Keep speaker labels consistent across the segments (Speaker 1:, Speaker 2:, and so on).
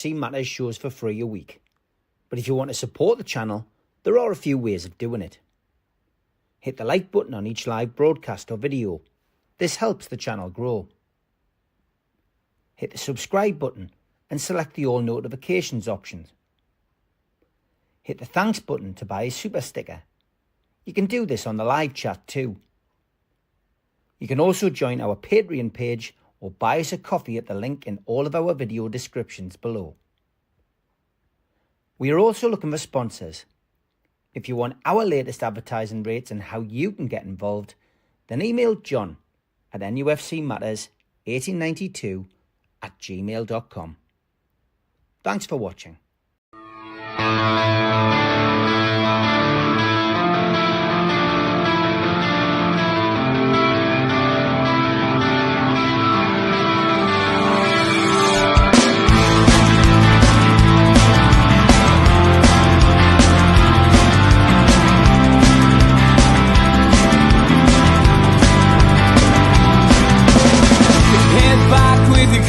Speaker 1: NFC Matters shows for free a week. But if you want to support the channel, there are a few ways of doing it. Hit the like button on each live broadcast or video. This helps the channel grow. Hit the subscribe button and select the all notifications options. Hit the thanks button to buy a super sticker. You can do this on the live chat too. You can also join our Patreon page or buy us a coffee at the link in all of our video descriptions below. We are also looking for sponsors. If you want our latest advertising rates and how you can get involved, then email John at nufcmatterspodcast1892@gmail.com. Thanks for watching.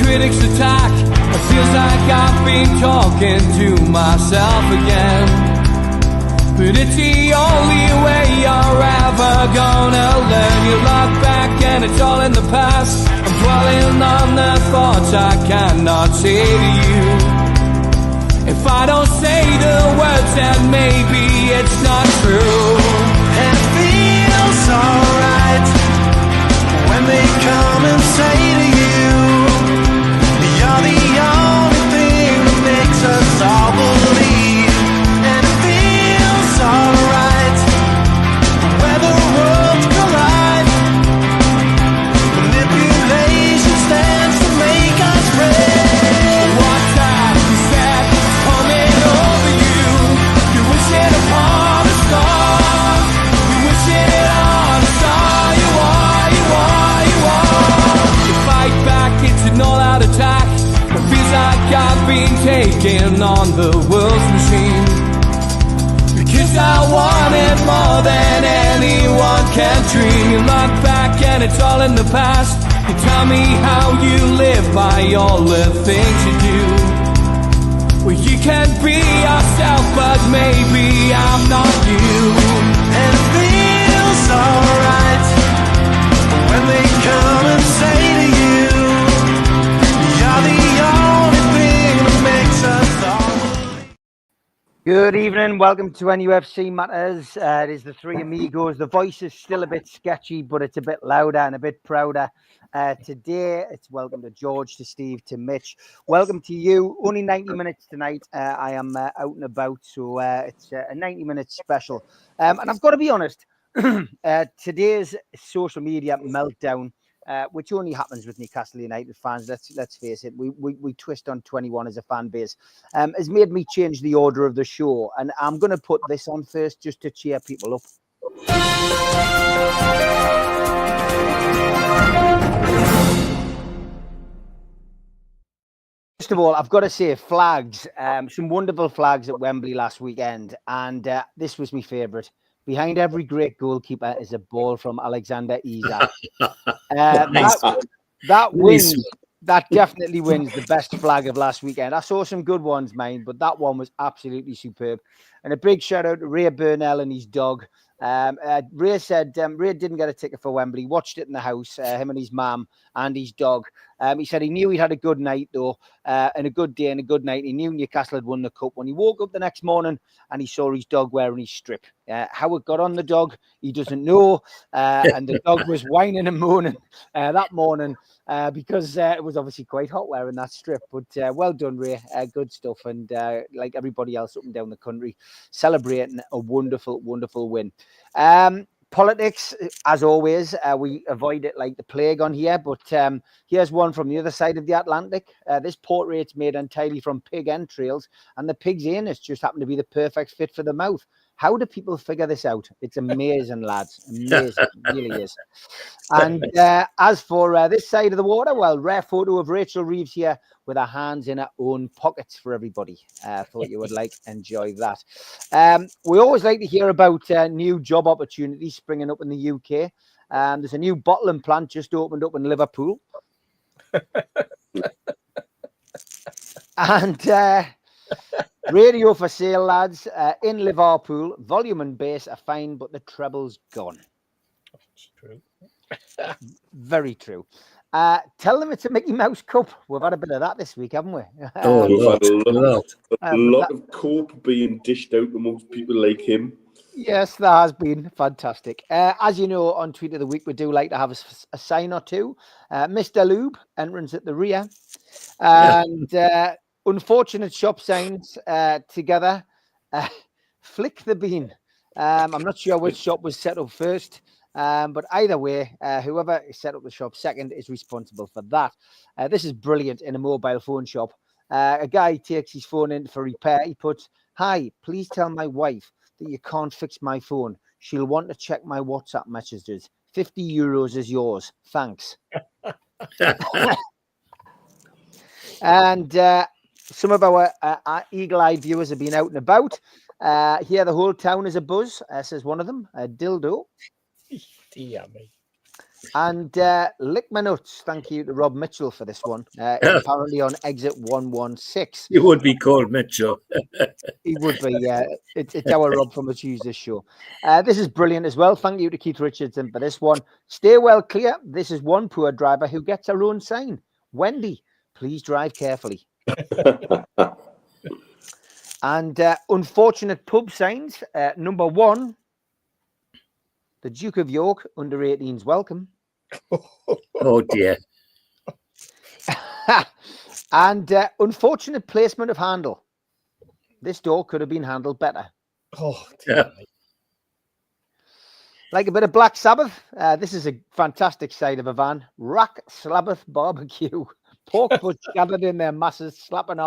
Speaker 2: Critics attack. It feels like I've been talking to myself again. But it's the only way you're ever gonna learn. You look back and it's all in the past. I'm dwelling on the thoughts I cannot say to you. If I don't say the words, then maybe it's not true. And it feels alright when they come and say to you, you're the only thing that makes us all believe. And it feels alright where the worlds collide. Manipulation stands to make us break. What time you said is coming over you. You wish it upon a star. You wish it on a star. You are, you are, you are. You fight back, it's an all-out attack. It feels like I've been taken on the world's machine. Because I want it more than anyone can dream. You look back and it's all in the past. You tell me how you live by all the things you do. Well, you can be yourself, but maybe I'm not you. And it feels alright when they come and say to you, you're the only thing that makes us all.
Speaker 1: Good evening, welcome to NUFC Matters. It is the three amigos. The voice is still a bit sketchy, but it's a bit louder and a bit prouder. Today, it's welcome to George, to Steve, to Mitch. Welcome to you. Only 90 minutes tonight. I am out and about, so it's a 90-minute special. And I've got to be honest, today's social media meltdown, which only happens with Newcastle United fans. Let's face it. We twist on 21 as a fan base. Has made me change the order of the show, and I'm going to put this on first just to cheer people up. First of all, I've got to say flags. Some wonderful flags at Wembley last weekend, and this was my favourite. Behind every great goalkeeper is a ball from Alexander Isak. That wins. That definitely wins the best flag of last weekend. I saw some good ones, mine, but that one was absolutely superb. And a big shout out to Ray Burnell and his dog. Ray said Ray didn't get a ticket for Wembley. Watched it in the house, him and his mum and his dog. He said he knew he'd had a good night, though, and a good day and a good night. He knew Newcastle had won the cup. When he woke up the next morning and he saw his dog wearing his strip. How it got on the dog, he doesn't know. And the dog was whining and moaning that morning because it was obviously quite hot wearing that strip. But well done, Ray. Good stuff. And like everybody else up and down the country, celebrating a wonderful, wonderful win. Politics, as always, we avoid it like the plague on here, but here's one from the other side of the Atlantic. This portrait's made entirely from pig entrails, and the pig's anus just happened to be the perfect fit for the mouth. How do people figure this out? It's amazing, lads. Amazing. It really is. And as for this side of the water, well, rare photo of Rachel Reeves here with her hands in her own pockets for everybody. Thought you would like enjoy that. We always like to hear about new job opportunities springing up in the UK. There's a new bottling plant just opened up in Liverpool. And radio for sale, lads. In Liverpool, volume and bass are fine, but the treble's gone.
Speaker 3: That's true.
Speaker 1: Very true. Tell them it's a Mickey Mouse Cup. We've had a bit of that this week, haven't we?
Speaker 4: Oh,
Speaker 5: We've had
Speaker 4: a lot.
Speaker 5: a lot of cope being dished out amongst people like him.
Speaker 1: Yes, that has been fantastic. As you know, on Tweet of the Week, we do like to have a sign or two. Mr. Lube, entrance at the rear. And unfortunate shop signs together. Flick the bean. I'm not sure which shop was set up first. But either way, whoever set up the shop second is responsible for that. This is brilliant in a mobile phone shop. A guy takes his phone in for repair. He puts, "Hi, please tell my wife that you can't fix my phone. She'll want to check my WhatsApp messages. €50 is yours. Thanks." And some of our eagle-eyed viewers have been out and about. Here, the whole town is abuzz, says one of them, a dildo.
Speaker 3: Dear me.
Speaker 1: And lick my nuts. Thank you to Rob Mitchell for this one. Apparently on exit 116.
Speaker 4: You would be called Mitchell.
Speaker 1: He would be. It's our Rob from a Tuesday show. This is brilliant as well. Thank you to Keith Richardson for this one. Stay well clear. This is one poor driver who gets her own sign. Wendy, please drive carefully. And unfortunate pub signs. Number one, the Duke of York, under 18s, welcome.
Speaker 4: Oh, dear.
Speaker 1: And unfortunate placement of handle. This door could have been handled better.
Speaker 3: Oh, dear me.
Speaker 1: Like a bit of Black Sabbath. This is a fantastic side of a van. Rack Slabbath barbecue. Pork butts gathered in their masses, slapping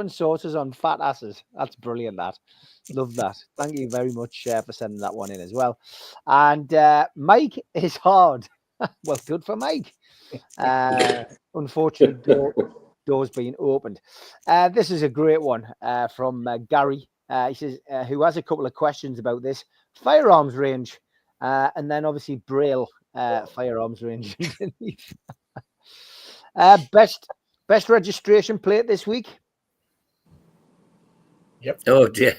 Speaker 1: sauces on fat asses. That's brilliant, that. Love that. Thank you very much for sending that one in as well. And Mike is hard. Well, good for Mike. Unfortunate doors being opened. This is a great one from Gary. He says, who has a couple of questions about this. Firearms range. And then obviously Braille firearms range underneath. Best registration plate this week.
Speaker 3: Yep.
Speaker 4: Oh, dear.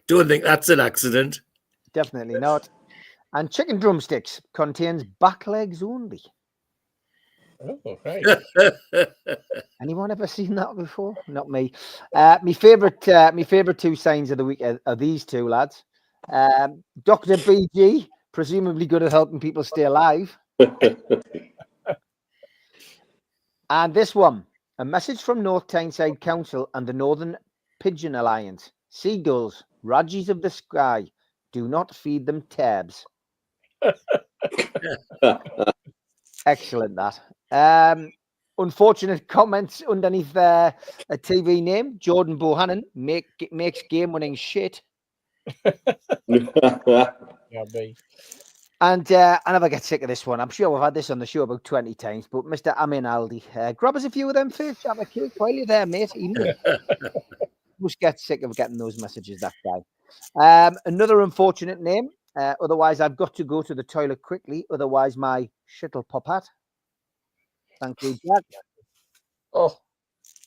Speaker 4: Don't think that's an accident.
Speaker 1: Definitely not. And chicken drumsticks contains back legs only.
Speaker 3: Oh, right.
Speaker 1: Anyone ever seen that before? Not me. My favorite two signs of the week are these two lads. Dr. BG, presumably good at helping people stay alive. And this one, a message from North Tyneside Council and the Northern Pigeon Alliance. Seagulls, Rajis of the sky, do not feed them tabs. Excellent, that. Unfortunate comments underneath a TV name. Jordan Bohannon makes game-winning shit.
Speaker 3: Yeah, me.
Speaker 1: And I never get sick of this one. I'm sure we've had this on the show about 20 times, but Mr. Amin Aldi, grab us a few of them first, have a cake while you're there, mate. He must get sick of getting those messages, that guy. Another unfortunate name. Otherwise, I've got to go to the toilet quickly. Otherwise, my shit'll pop out. Thank you, Jack.
Speaker 3: Oh,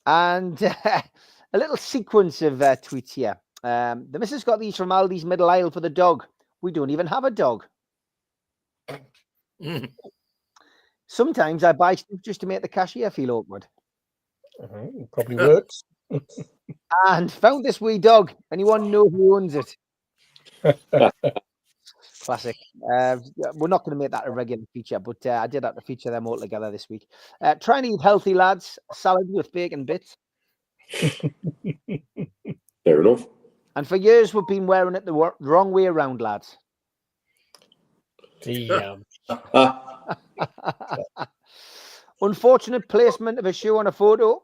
Speaker 1: And a little sequence of tweets here. The missus got these from Aldi's middle aisle for the dog. We don't even have a dog. Sometimes I buy stuff just to make the cashier feel awkward.
Speaker 3: probably works.
Speaker 1: And found this wee dog. Anyone know who owns it? Classic. We're not going to make that a regular feature, but I did have to feature them all together this week. Try and eat healthy, lads. Salad with bacon bits.
Speaker 5: Fair enough.
Speaker 1: And for years, we've been wearing it the wrong way around, lads. Unfortunate placement of a shoe on a photo.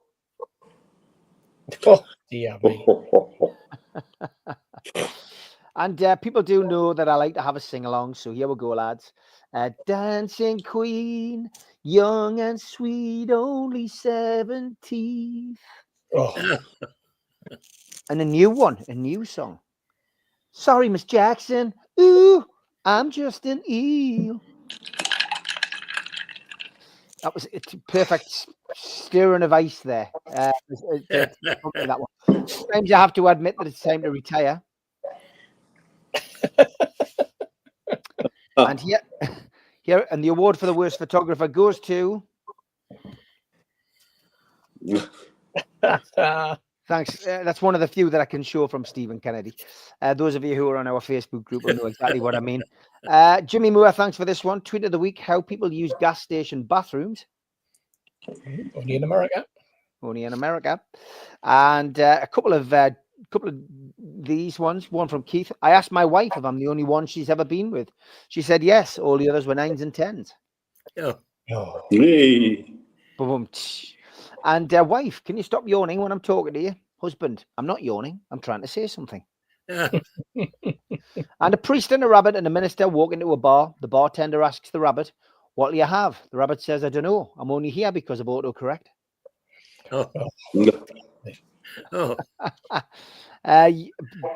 Speaker 3: Oh, dear me.
Speaker 1: And people do know that I like to have a sing-along, so here we go, lads. Dancing Queen, young and sweet, only 17.
Speaker 3: Oh,
Speaker 1: And a new one, a new song. Sorry, Miss Jackson. Ooh, I'm just an eel. That was a perfect stirring of ice there. That one. Sometimes you have to admit that it's time to retire. And here, and the award for the worst photographer goes to. Thanks. That's one of the few that I can show from Stephen Kennedy. Those of you who are on our Facebook group will know exactly what I mean. Jimmy Moore, thanks for this one. Tweet of the week: how people use gas station bathrooms.
Speaker 3: Only in America.
Speaker 1: Only in America. And a couple of these ones. One from Keith. I asked my wife if I'm the only one she's ever been with. She said yes. All the others were 9s and 10s.
Speaker 4: Oh.
Speaker 3: Oh.
Speaker 5: Hey.
Speaker 1: Boom. And wife, can you stop yawning when I'm talking to you? Husband, I'm not yawning. I'm trying to say something. And a priest and a rabbit and a minister walk into a bar. The bartender asks the rabbit, what'll you have? The rabbit says, I don't know. I'm only here because of autocorrect.
Speaker 4: Oh. Oh.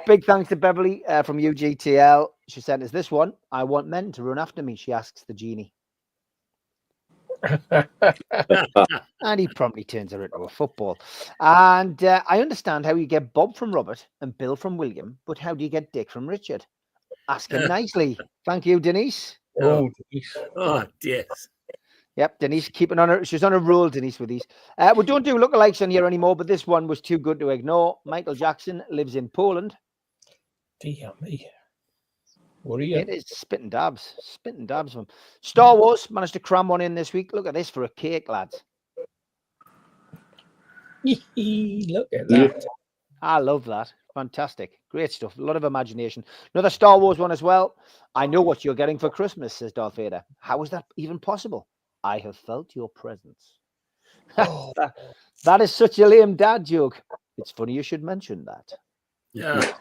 Speaker 1: Big thanks to Beverly from UGTL. She sent us this one. I want men to run after me, she asks the genie. And he promptly turns her into a football. And I understand how you get Bob from Robert and Bill from William, but how do you get Dick from Richard? Ask him nicely. Thank you, Denise.
Speaker 3: Oh, Denise.
Speaker 4: Oh, yes.
Speaker 1: Yep, Denise keeping on her. She's on a roll, Denise, with these. We don't do lookalikes on here anymore, but this one was too good to ignore. Michael Jackson lives in Poland.
Speaker 3: Dear me. What are you?
Speaker 1: It is spitting dabs from Star Wars. Managed to cram one in this week. Look at this for a cake, lads.
Speaker 3: Look at that.
Speaker 1: I love that. Fantastic. Great stuff. A lot of imagination. Another Star Wars one as well. I know what you're getting for Christmas, says Darth Vader. How is that even possible? I have felt your presence.
Speaker 3: Oh.
Speaker 1: That is such a lame dad joke. It's funny you should mention that.
Speaker 4: Yeah.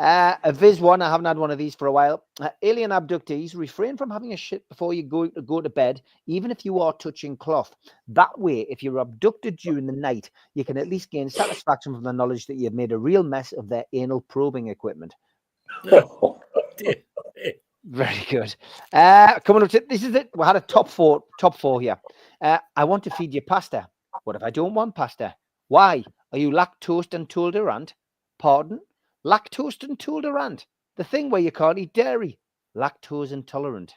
Speaker 1: A Viz one, I haven't had one of these for a while. Alien abductees, refrain from having a shit before you go to bed, even if you are touching cloth. That way, if you're abducted during the night, you can at least gain satisfaction from the knowledge that you've made a real mess of their anal probing equipment. Very good. Coming up to this is it. We had a top four here. I want to feed you pasta. What if I don't want pasta? Why? Are you lactose intolerant? Pardon? Lactose intolerant. The thing where you can't eat dairy. Lactose intolerant.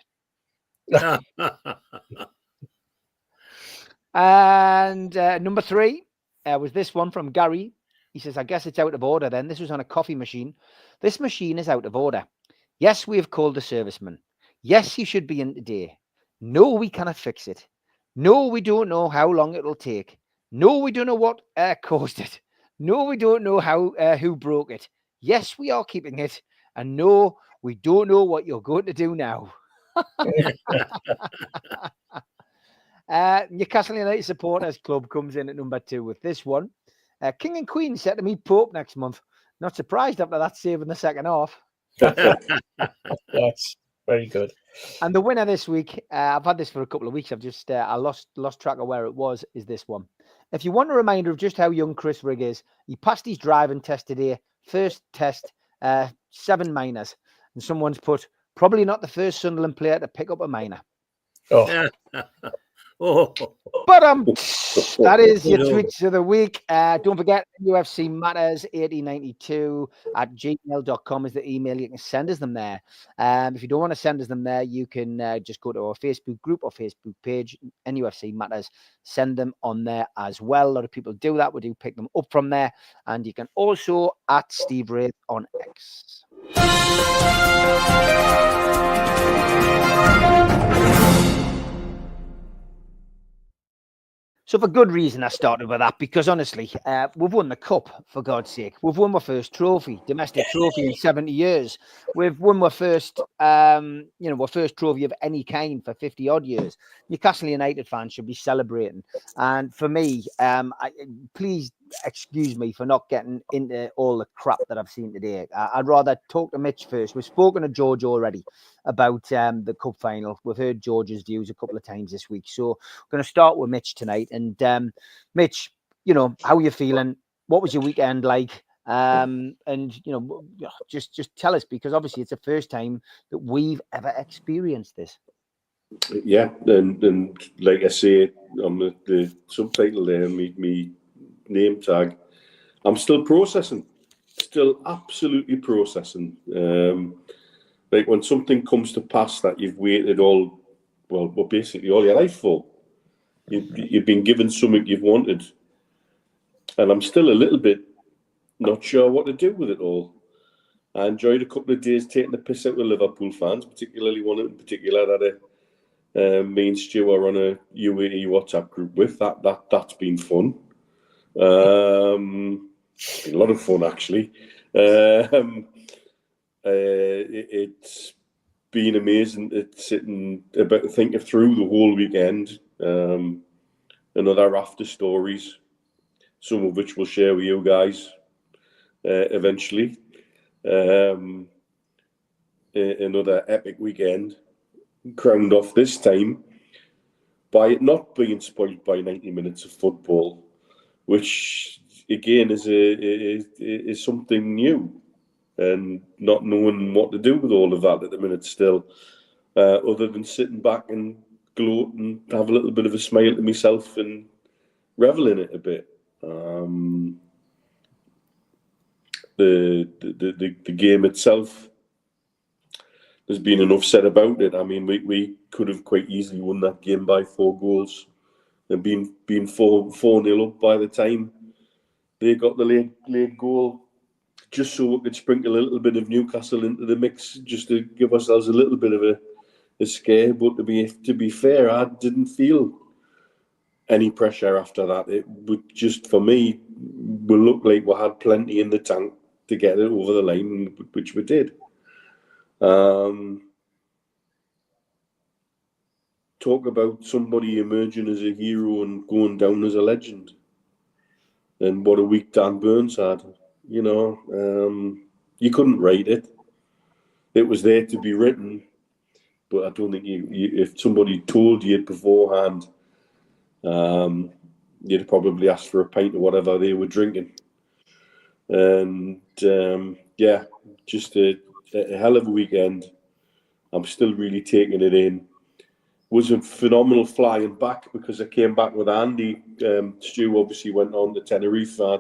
Speaker 1: And number 3 was this one from Gary. He says, I guess it's out of order then. This was on a coffee machine. This machine is out of order. Yes, we have called the serviceman. Yes, he should be in today. No, we cannot fix it. No, we don't know how long it will take. No, we don't know what caused it. No, we don't know who broke it. Yes, we are keeping it. And no, we don't know what you're going to do now. Newcastle United Supporters Club comes in at number 2 with this one. King and Queen set to meet Pope next month. Not surprised after that save in the second half.
Speaker 3: That's very good.
Speaker 1: And the winner this week, I've had this for a couple of weeks. I've just I lost track of where it was. Is this one? If you want a reminder of just how young Chris Rigg is, he passed his driving test today. First test, 7 minors, and someone's put probably not the first Sunderland player to pick up a minor.
Speaker 3: Oh.
Speaker 4: Oh.
Speaker 1: But that is your tweets of the week. Don't forget, UFC Matters 1892 at gmail.com is the email. You can send us them there. If you don't want to send us them there, you can just go to our Facebook group or Facebook page, NUFC Matters. Send them on there as well. A lot of people do that. We do pick them up from there. And you can also at Steve Wraith on X. So for good reason, I started with that because honestly, we've won the cup, for God's sake. We've won our first trophy, domestic trophy in 70 years. We've won our first, our first trophy of any kind for 50 odd years. Newcastle United fans should be celebrating. And for me, please excuse me for not getting into all the crap that I've seen today. I'd rather talk to Mitch first. We've spoken to George already about the cup final. We've heard George's views a couple of times this week. So we're going to start with Mitch tonight. And Mitch, how are you feeling? What was your weekend like? And just tell us, because obviously it's the first time that we've ever experienced this.
Speaker 5: yeah, and like I say on the subtitle there, me name tag, I'm still processing, still absolutely processing. Like when something comes to pass that you've waited basically all your life for, you've been given something you've wanted, and I'm still a little bit not sure what to do with it all. I enjoyed a couple of days taking the piss out of Liverpool fans, particularly one in particular that me and Stu are on a UAE WhatsApp group with. That's been fun. It's been a lot of fun actually. It's been amazing to sit and think through the whole weekend. Another after stories, some of which we'll share with you guys eventually. Another epic weekend, crowned off this time by it not being spoilt by 90 minutes of football, which again is something new, and not knowing what to do with all of that at the minute still, other than sitting back and gloat and have a little bit of a smile to myself and revel in it a bit. The game itself, there's been enough said about it. I mean, we could have quite easily won that game by 4 goals and been 4-0 up by the time they got the late goal, just so we could sprinkle a little bit of Newcastle into the mix, just to give ourselves a little bit of a scare. But to be fair, I didn't feel any pressure after that. It would just, for me, we looked like we had plenty in the tank to get it over the line, which we did. Talk about somebody emerging as a hero and going down as a legend. And what a week Dan Burns had. You know, you couldn't write it. It was there to be written. But I don't think if somebody told you it beforehand, you'd probably ask for a pint or whatever they were drinking. And yeah, just a hell of a weekend. I'm still really taking it in. Was a phenomenal flying back because I came back with Andy. Stu obviously went on to Tenerife. I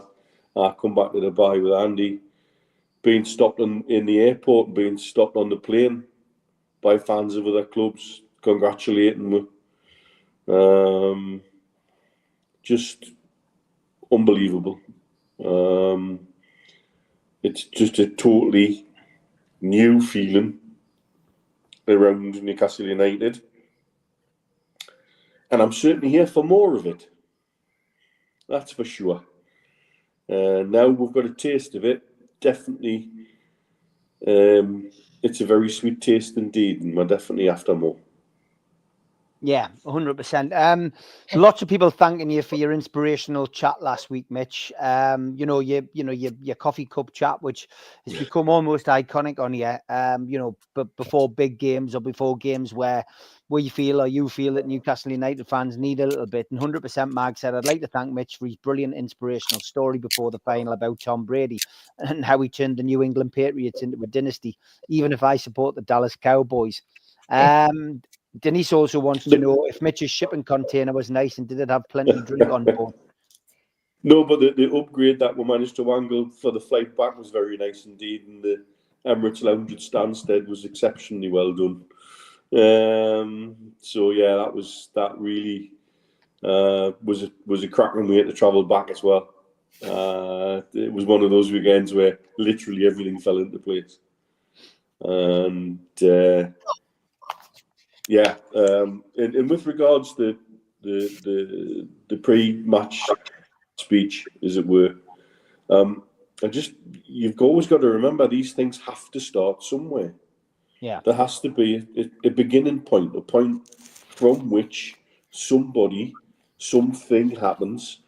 Speaker 5: come back to Dubai with Andy. Being stopped in the airport, being stopped on the plane by fans of other clubs congratulating me. Just unbelievable. It's just a totally new feeling around Newcastle United. And I'm certainly here for more of it. That's for sure. Now we've got a taste of it. Definitely, it's a very sweet taste indeed, and we're definitely after more.
Speaker 1: Yeah, 100%. Lots of people thanking you for your inspirational chat last week, Mitch. Your coffee cup chat, which has become almost iconic on here. But before big games or before games where you feel that Newcastle United fans need a little bit. And 100% Mag said, I'd like to thank Mitch for his brilliant inspirational story before the final about Tom Brady and how he turned the New England Patriots into a dynasty, even if I support the Dallas Cowboys. Denise also wants to know if Mitch's shipping container was nice and did it have plenty of drink on board.
Speaker 5: No, but the upgrade that we managed to wangle for the flight back was very nice indeed, and the Emirates Lounge at Stansted was exceptionally well done. So yeah, that really was a crack when we had to travel back as well. It was one of those weekends where literally everything fell into place, and yeah, and with regards to the pre-match speech, as it were, you've always got to remember these things have to start somewhere.
Speaker 1: Yeah,
Speaker 5: there has to be a beginning point, a point from which something happens,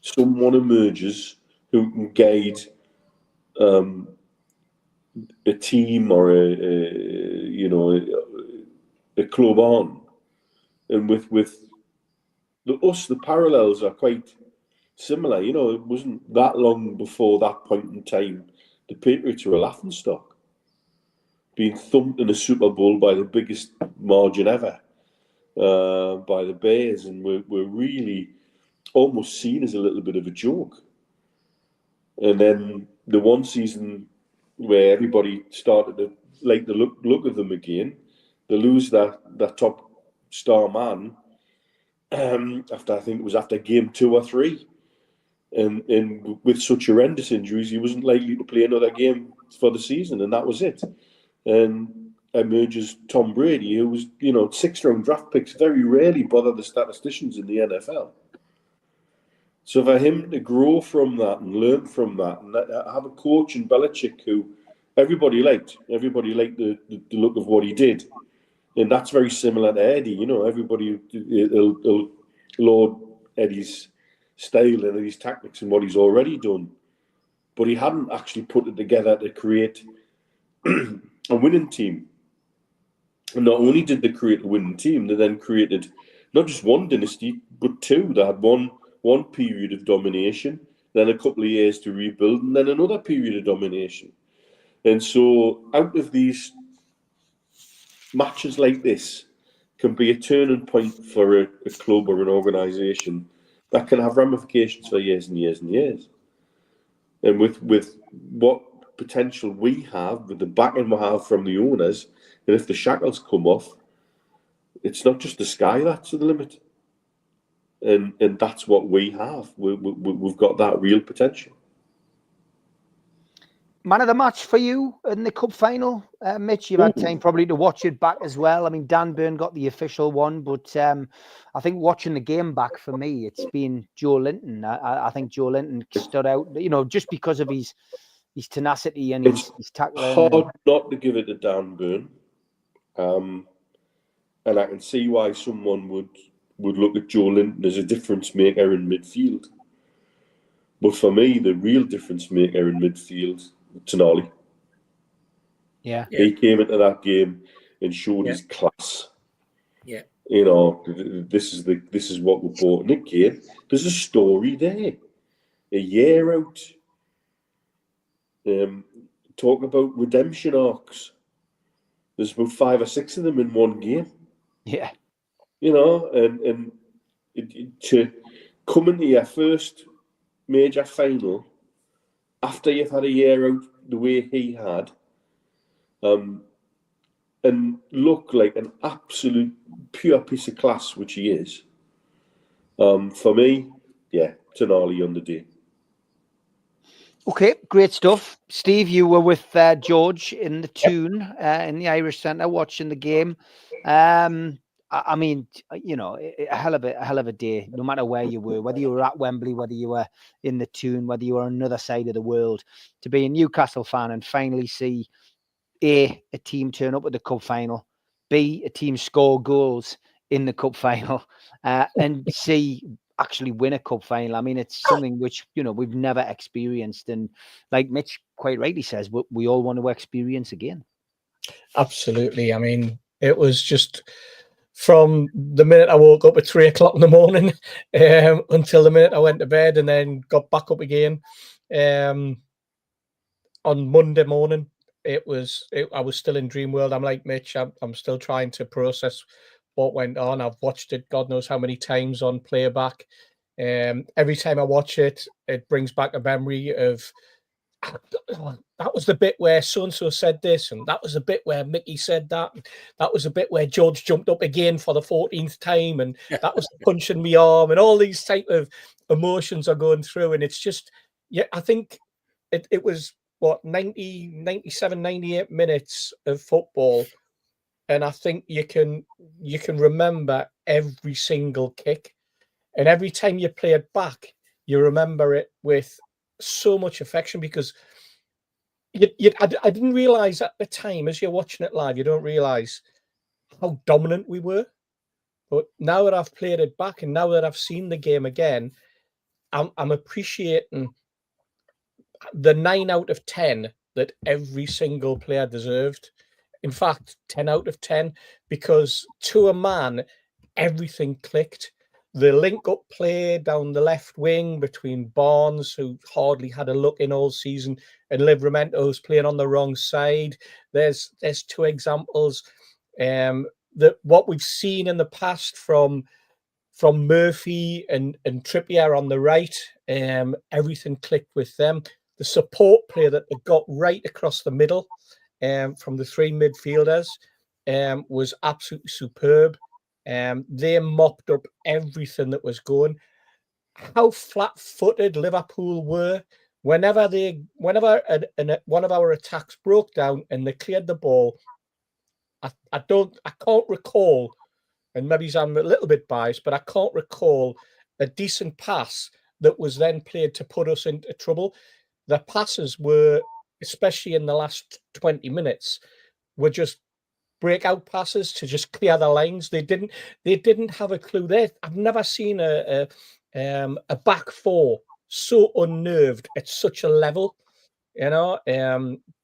Speaker 5: someone emerges who can guide a team or a club on. And with the parallels are quite similar. You know, it wasn't that long before that point in time the Patriots were a laughingstock, being thumped in a Super Bowl by the biggest margin ever. by the Bears, and we're really almost seen as a little bit of a joke. And then the one season where everybody started to like the look of them again, they lose that top star man after, I think it was after game 2 or 3. And with such horrendous injuries, he wasn't likely to play another game for the season, and that was it. And emerges Tom Brady, who was, 6th-round draft picks very rarely bother the statisticians in the NFL. So for him to grow from that and learn from that, and have a coach in Belichick who everybody liked the look of what he did, and that's very similar to Eddie. Everybody will laud Eddie's style and his tactics and what he's already done, but he hadn't actually put it together to create a winning team. And not only did they create a winning team, they then created not just one dynasty, but 2. They had one period of domination, then a couple of years to rebuild, and then another period of domination. And so out of these matches like this can be a turning point for a club or an organisation that can have ramifications for years and years and years. And with what potential we have, with the backing we have from the owners, and if the shackles come off, it's not just the sky that's the limit. And that's what we have. We've got that real potential.
Speaker 1: Man of the match for you in the cup final, Mitch. You've had time probably to watch it back as well. I mean, Dan Burn got the official one, but I think watching the game back for me, it's been Joe Linton. I think Joe Linton stood out, just because of his tenacity and his tackling.
Speaker 5: Hard not to give it to Dan Burn, and I can see why someone would look at Joe Linton as a difference maker in midfield. But for me, the real difference maker in midfield, Tonali.
Speaker 1: Yeah.
Speaker 5: He came into that game and showed his class.
Speaker 4: Yeah.
Speaker 5: This is what we're bought in a game. There's a story there. A year out. Talk about redemption arcs. There's about 5 or 6 of them in one game.
Speaker 1: Yeah.
Speaker 5: And to come into your first major final after you've had a year out the way he had, and look like an absolute pure piece of class, which he is. For me, yeah, Tonali on the day.
Speaker 1: Okay, great stuff. Steve, you were with George in the Tyne, in the Irish Centre, watching the game. I mean, a hell of a day, no matter where you were, whether you were at Wembley, whether you were in the Tyne, whether you were on another side of the world, to be a Newcastle fan and finally see A, a team turn up at the cup final, B, a team score goals in the cup final, and C, actually win a cup final. I mean, it's something which, we've never experienced. And like Mitch quite rightly says, we all want to experience again.
Speaker 3: Absolutely. I mean, it was just from the minute I woke up at 3 o'clock in the morning until the minute I went to bed and then got back up again on Monday morning. I was still in dream world. I'm like Mitch. I'm still trying to process what went on. I've watched it God knows how many times on playback. Every time I watch it, it brings back a memory of that was the bit where so-and-so said this, and that was the bit where Mickey said that. That was the bit where George jumped up again for the 14th time, and that was punching me arm, and all these type of emotions are going through. And it's just, I think it was, 97, 98 minutes of football. And I think you can remember every single kick. And every time you play it back, you remember it with so much affection, because I didn't realize at the time, as you're watching it live, you don't realize how dominant we were. But now that I've played it back and now that I've seen the game again, I'm appreciating the 9 out of 10 that every single player deserved. In fact, 10 out of 10, because to a man, everything clicked. The link-up play down the left wing between Barnes, who hardly had a look in all season, and Livramento, who's playing on the wrong side. There's 2 examples. what we've seen in the past from Murphy and Trippier on the right, everything clicked with them. The support play that they got right across the middle from the three midfielders was absolutely superb. They mopped up everything that was going. How flat-footed Liverpool were whenever one of our attacks broke down and they cleared the ball. I can't recall, and maybe I'm a little bit biased, but I can't recall a decent pass that was then played to put us into trouble. The passes were, especially in the last 20 minutes, were just breakout passes to just clear the lines. They didn't have a clue there. I've never seen a back four so unnerved at such a level,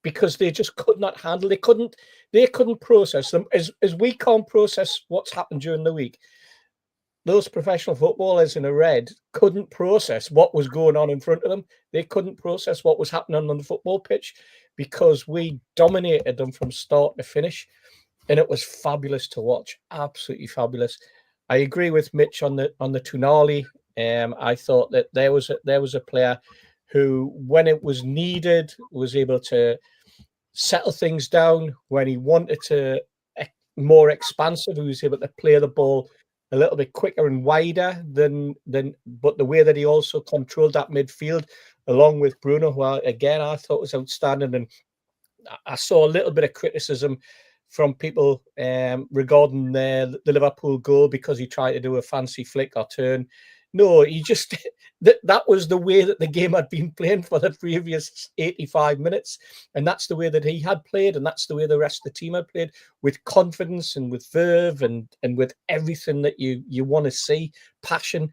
Speaker 3: because they just could not handle. They couldn't process them as we can't process what's happened during the week. Those professional footballers in the red couldn't process what was going on in front of them. They couldn't process what was happening on the football pitch because we dominated them from start to finish. And it was fabulous to watch. Absolutely fabulous. I agree with Mitch on the Tonali. I thought that there was a player who, when it was needed, was able to settle things down. When he wanted to more expansive, he was able to play the ball a little bit quicker and wider than. But the way that he also controlled that midfield, along with Bruno, who again I thought was outstanding. And I saw a little bit of criticism from people regarding the Liverpool goal because he tried to do a fancy flick or turn. No, he just that was the way that the game had been playing for the previous 85 minutes, and that's the way that he had played, and that's the way the rest of the team had played, with confidence and with verve and with everything that you want to see, passion,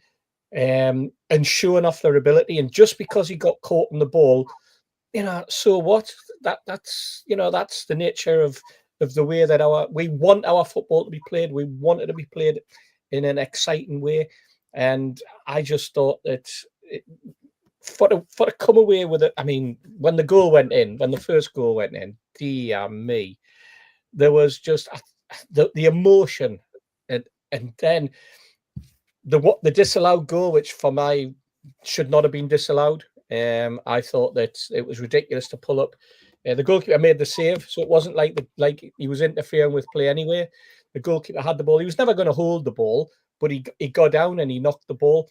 Speaker 3: and showing off their ability. And just because he got caught in the ball, so what? That's the nature of the way that we want our football to be played. We want it to be played in an exciting way. And I just thought that for to come away with it, I mean, when the first goal went in, dear me, there was just the emotion, and then the disallowed goal, which for me should not have been disallowed. I thought that it was ridiculous to pull up. The goalkeeper made the save, so it wasn't like he was interfering with play anyway. The goalkeeper had the ball. He was never going to hold the ball, but he got down and he knocked the ball.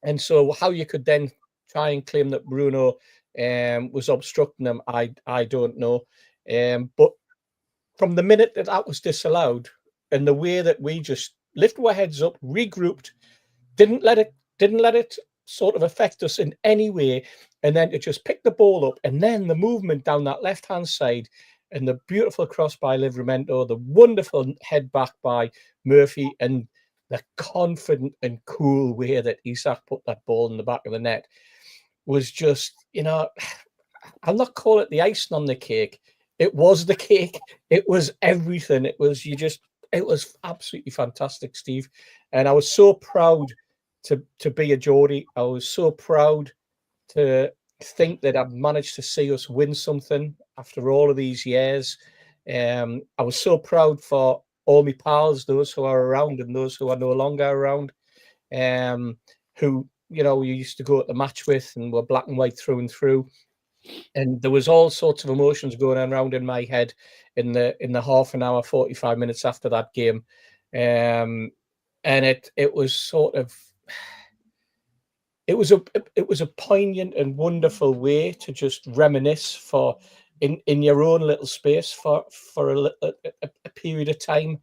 Speaker 3: And so how you could then try and claim that Bruno was obstructing them, I don't know. But from the minute that was disallowed, and the way that we just lifted our heads up, regrouped, didn't let it sort of affect us in any way, and then to just pick the ball up, and then the movement down that left-hand side, and the beautiful cross by Livramento, the wonderful head back by Murphy, and the confident and cool way that Isak put that ball in the back of the net was just, I'll not call it the icing on the cake. It was the cake. It was everything. It was absolutely fantastic, Steve. And I was so proud to be a Geordie. I was so proud to think that I've managed to see us win something after all of these years. I was so proud for all my pals, those who are around and those who are no longer around, who, you used to go at the match with and were black and white through and through. And there was all sorts of emotions going around in my head in the half an hour, 45 minutes after that game. And it was sort of, it was a poignant and wonderful way to just reminisce for in your own little space for a period of time,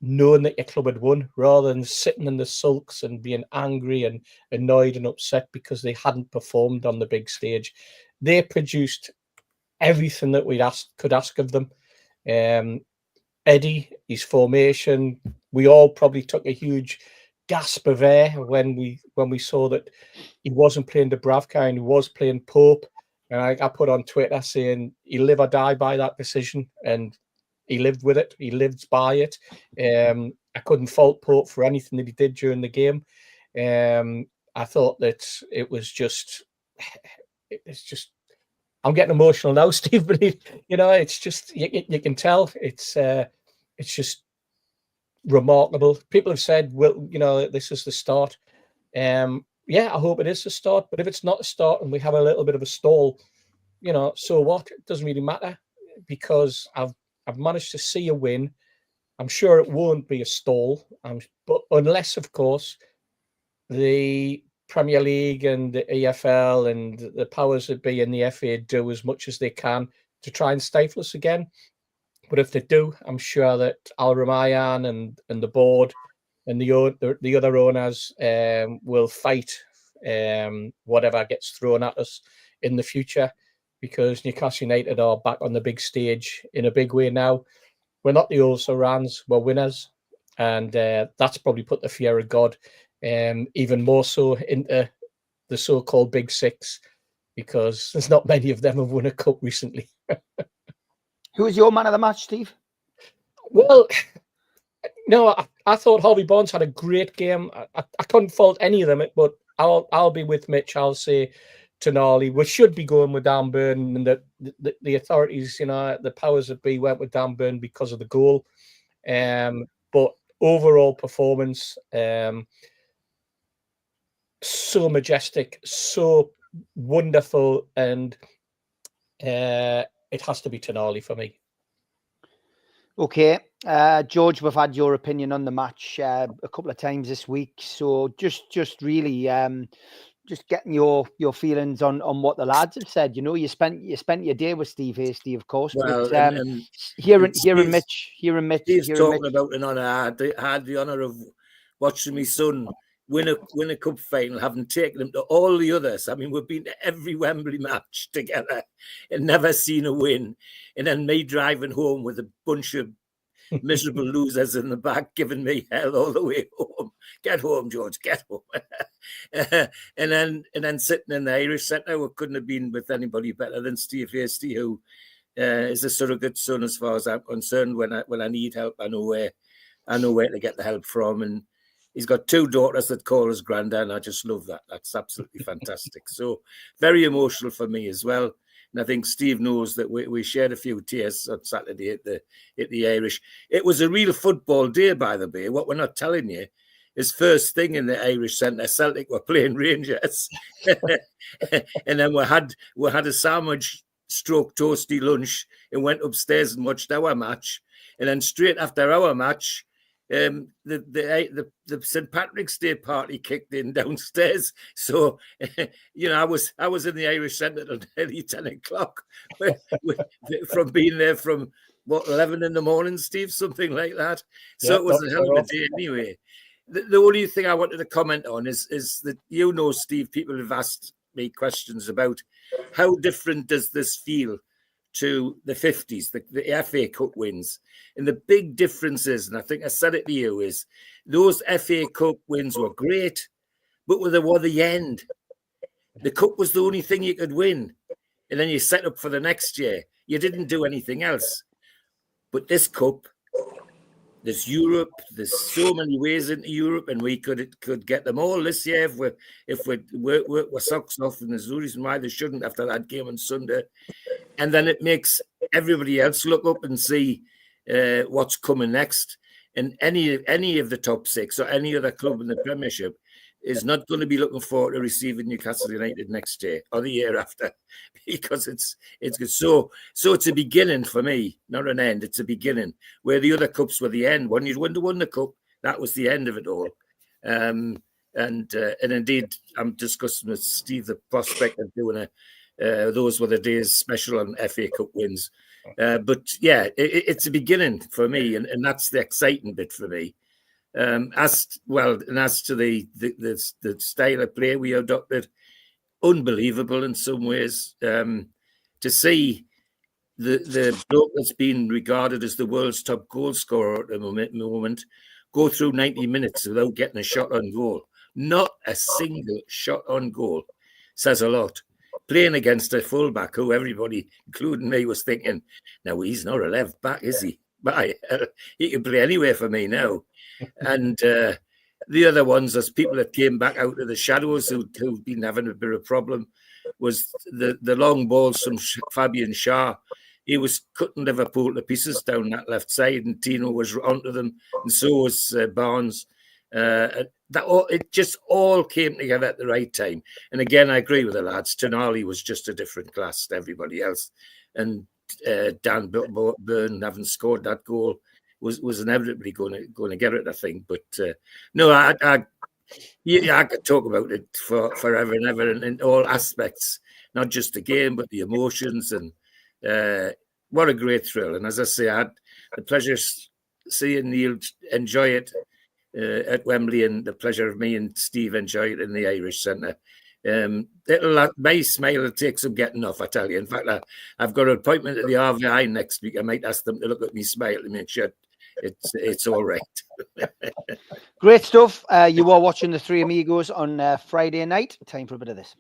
Speaker 3: knowing that your club had won, rather than sitting in the sulks and being angry and annoyed and upset because they hadn't performed on the big stage. They produced everything that we could ask of them. Eddie, his formation, we all probably took a huge gasp of air when we saw that he wasn't playing Dubravka and he was playing Pope. And I put on Twitter saying he live or die by that decision, and he lived with it. He lived by it. I couldn't fault Pope for anything that he did during the game. I thought that it's just, I'm getting emotional now, Steve, but it's just, you can tell it's it's just remarkable. People have said, well, this is the start. Yeah, I hope it is the start. But if it's not a start and we have a little bit of a stall, so what? It doesn't really matter, because I've managed to see a win. I'm sure it won't be a stall, but unless, of course, the Premier League and the EFL and the powers that be in the FA do as much as they can to try and stifle us again. But if they do, I'm sure that Al Ramayan and the board and the other owners will fight whatever gets thrown at us in the future, because Newcastle United are back on the big stage in a big way now. We're not the old Sarans, we're winners. And that's probably put the fear of God even more so into the so-called Big Six, because there's not many of them have won a cup recently.
Speaker 1: Who was your man of the match, Steve?
Speaker 3: Well, no, I thought Harvey Barnes had a great game. I couldn't fault any of them, but I'll be with Mitch. I'll say Tonali. We should be going with Dan Burn, and the authorities, the powers that be, went with Dan Burn because of the goal. But overall performance, so majestic, so wonderful, and it has to be Tonali for me.
Speaker 1: Okay, George, we've had your opinion on the match a couple of times this week, so just really just getting your feelings on what the lads have said. You spent your day with Steve Hasty, of course.
Speaker 4: Well,
Speaker 1: but hearing Mitch,
Speaker 4: Steve's talking about an honour. I had the honour of watching my son win a cup final, having taken him to all the others. I mean, we've been to every Wembley match together and never seen a win. And then me driving home with a bunch of miserable losers in the back giving me hell all the way home. Get home, George, get home. and then sitting in the Irish Centre, we couldn't have been with anybody better than Steve Hasty, who is a surrogate son as far as I'm concerned. When I need help, I know where to get the help from. And he's got two daughters that call us Granda, and I just love that. That's absolutely fantastic. So very emotional for me as well. And I think Steve knows that we shared a few tears on Saturday at the Irish. It was a real football day, by the way. What we're not telling you is first thing in the Irish Centre, Celtic were playing Rangers. And then we had a sandwich stroke toasty lunch and went upstairs and watched our match. And then straight after our match, the St. Patrick's Day party kicked in downstairs. So, I was in the Irish Centre till nearly 10 o'clock from being there from 11 in the morning, Steve, something like that. So yeah, it was a hell of a day anyway. The only thing I wanted to comment on is that, Steve, people have asked me questions about how different does this feel to the 50s, the FA Cup wins. And the big difference is, and I think I said it to you, is those FA Cup wins were great, but they were the end. The Cup was the only thing you could win. And then you set up for the next year. You didn't do anything else. But this Cup, there's Europe, there's so many ways into Europe, and we could get them all this year if we work our socks off, and there's no reason why they shouldn't after that game on Sunday. And then it makes everybody else look up and see what's coming next. And any of the top six or any other club in the Premiership is not going to be looking forward to receiving Newcastle United next year or the year after, because it's good. So it's a beginning for me, not an end. It's a beginning, where the other cups were the end. When you'd won the cup, that was the end of it all. And indeed, I'm discussing with Steve the prospect of doing those were the days special on FA Cup wins. But yeah, it's a beginning for me, and that's the exciting bit for me. As to the style of play we adopted, unbelievable in some ways. To see the bloke that's been regarded as the world's top goal scorer at the moment go through 90 minutes without getting a shot on goal, not a single shot on goal, says a lot. Playing against a fullback who everybody, including me, was thinking, now he's not a left back, is he? But he can play anywhere for me now. And the other ones, as people that came back out of the shadows who've been having a bit of a problem, was the long balls from Fabian Schär he was cutting Liverpool to pieces down that left side, and Tino was onto them, and so was Barnes. It just all came together at the right time. And again, I agree with the lads. Tonali was just a different class to everybody else, and Dan Burn having scored that goal was inevitably going to get it, I think. But no, I could talk about it forever and ever, in all aspects, not just the game, but the emotions, and what a great thrill. And as I say, I had the pleasure of seeing Neil enjoy it at Wembley, and the pleasure of me and Steve enjoy it in the Irish Centre. My smile will take some getting off, I tell you. In fact, I've got an appointment at the RVI next week. I might ask them to look at me smile to make sure it's all right.
Speaker 1: Great stuff. You are watching the Three Amigos on Friday night. Time for a bit of this.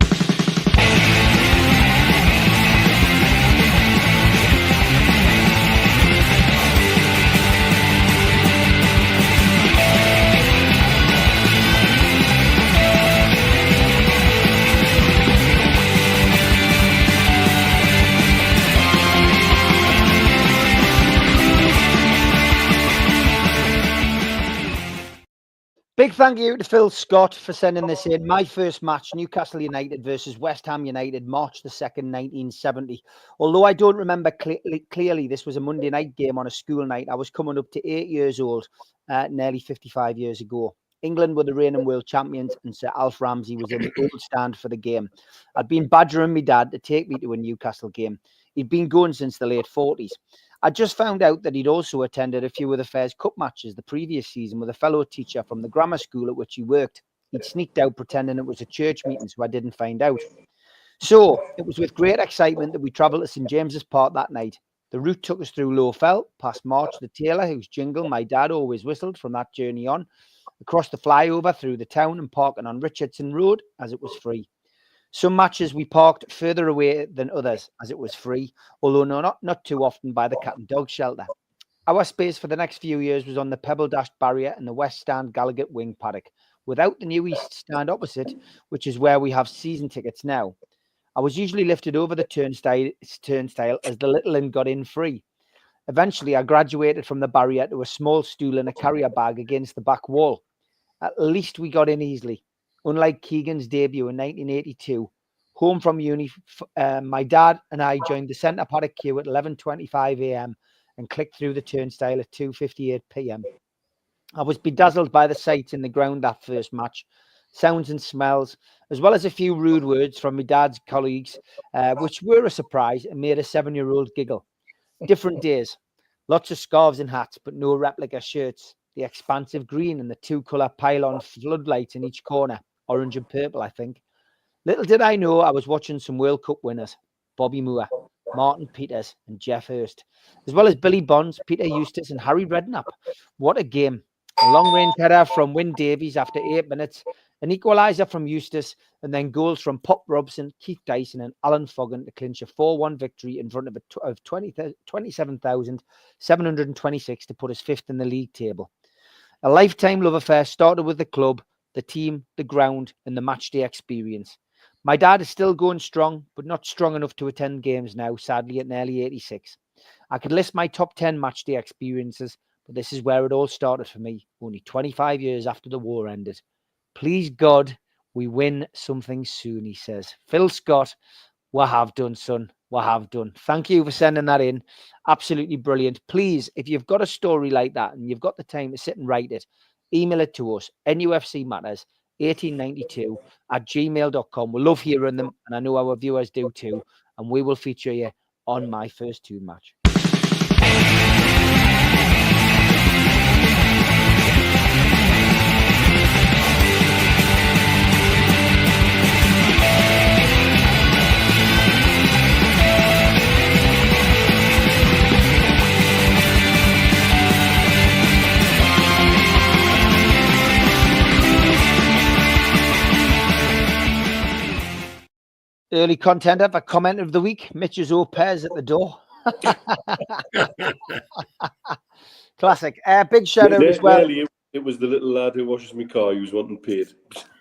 Speaker 1: Big thank you to Phil Scott for sending this in. My first match, Newcastle United versus West Ham United, March the 2nd, 1970. Although I don't remember clearly, this was a Monday night game on a school night. I was coming up to 8 years old, nearly 55 years ago. England were the reigning world champions, and Sir Alf Ramsey was in the old stand for the game. I'd been badgering my dad to take me to a Newcastle game. He'd been going since the late 40s. I just found out that he'd also attended a few of the Fairs Cup matches the previous season with a fellow teacher from the grammar school at which he worked. He'd sneaked out pretending it was a church meeting, so I didn't find out. So it was with great excitement that we travelled to St James's Park that night. The route took us through Lowfell, past March the tailor, whose jingle my dad always whistled from that journey on, across the flyover through the town and parking on Richardson Road, as it was free. Some matches we parked further away than others, as it was free, although not too often by the cat and dog shelter. Our space for the next few years was on the pebble-dashed barrier and the West Stand Gallagher wing paddock, without the new East Stand opposite, which is where we have season tickets now. I was usually lifted over the turnstile as the little un got in free. Eventually, I graduated from the barrier to a small stool and a carrier bag against the back wall. At least we got in easily. Unlike Keegan's debut in 1982, home from uni, my dad and I joined the centre paddock queue at 11:25 a.m. and clicked through the turnstile at 2:58 p.m. I was bedazzled by the sights in the ground that first match, sounds and smells, as well as a few rude words from my dad's colleagues, which were a surprise and made a 7-year-old giggle. Different days, lots of scarves and hats, but no replica shirts. The expansive green and the two-colour pylon floodlights in each corner. Orange and purple, I think. Little did I know I was watching some World Cup winners. Bobby Moore, Martin Peters and Jeff Hurst, as well as Billy Bonds, Peter Eustace and Harry Redknapp. What a game. A long-range header from Wyn Davies after 8 minutes, an equaliser from Eustace, and then goals from Pop Robson, Keith Dyson and Alan Foggin to clinch a 4-1 victory in front of 27,726 to put us 5th in the league table. A lifetime love affair started with the club, the team, the ground, and the matchday experience. My dad is still going strong, but not strong enough to attend games now, sadly, at nearly 86. I could list my top 10 matchday experiences, but this is where it all started for me, only 25 years after the war ended. Please God, we win something soon, he says. Phil Scott, what have done, son. What have done. Thank you for sending that in. Absolutely brilliant. Please, if you've got a story like that and you've got the time to sit and write it, email it to us, nufcmatters1892@gmail.com. We love hearing them, and I know our viewers do too, and we will feature you on My First Tune match. Early contender for comment of the week, Mitch's Opez at the door. Classic. Big shout out as well.
Speaker 5: It was the little lad who washes my car who was wanting paid.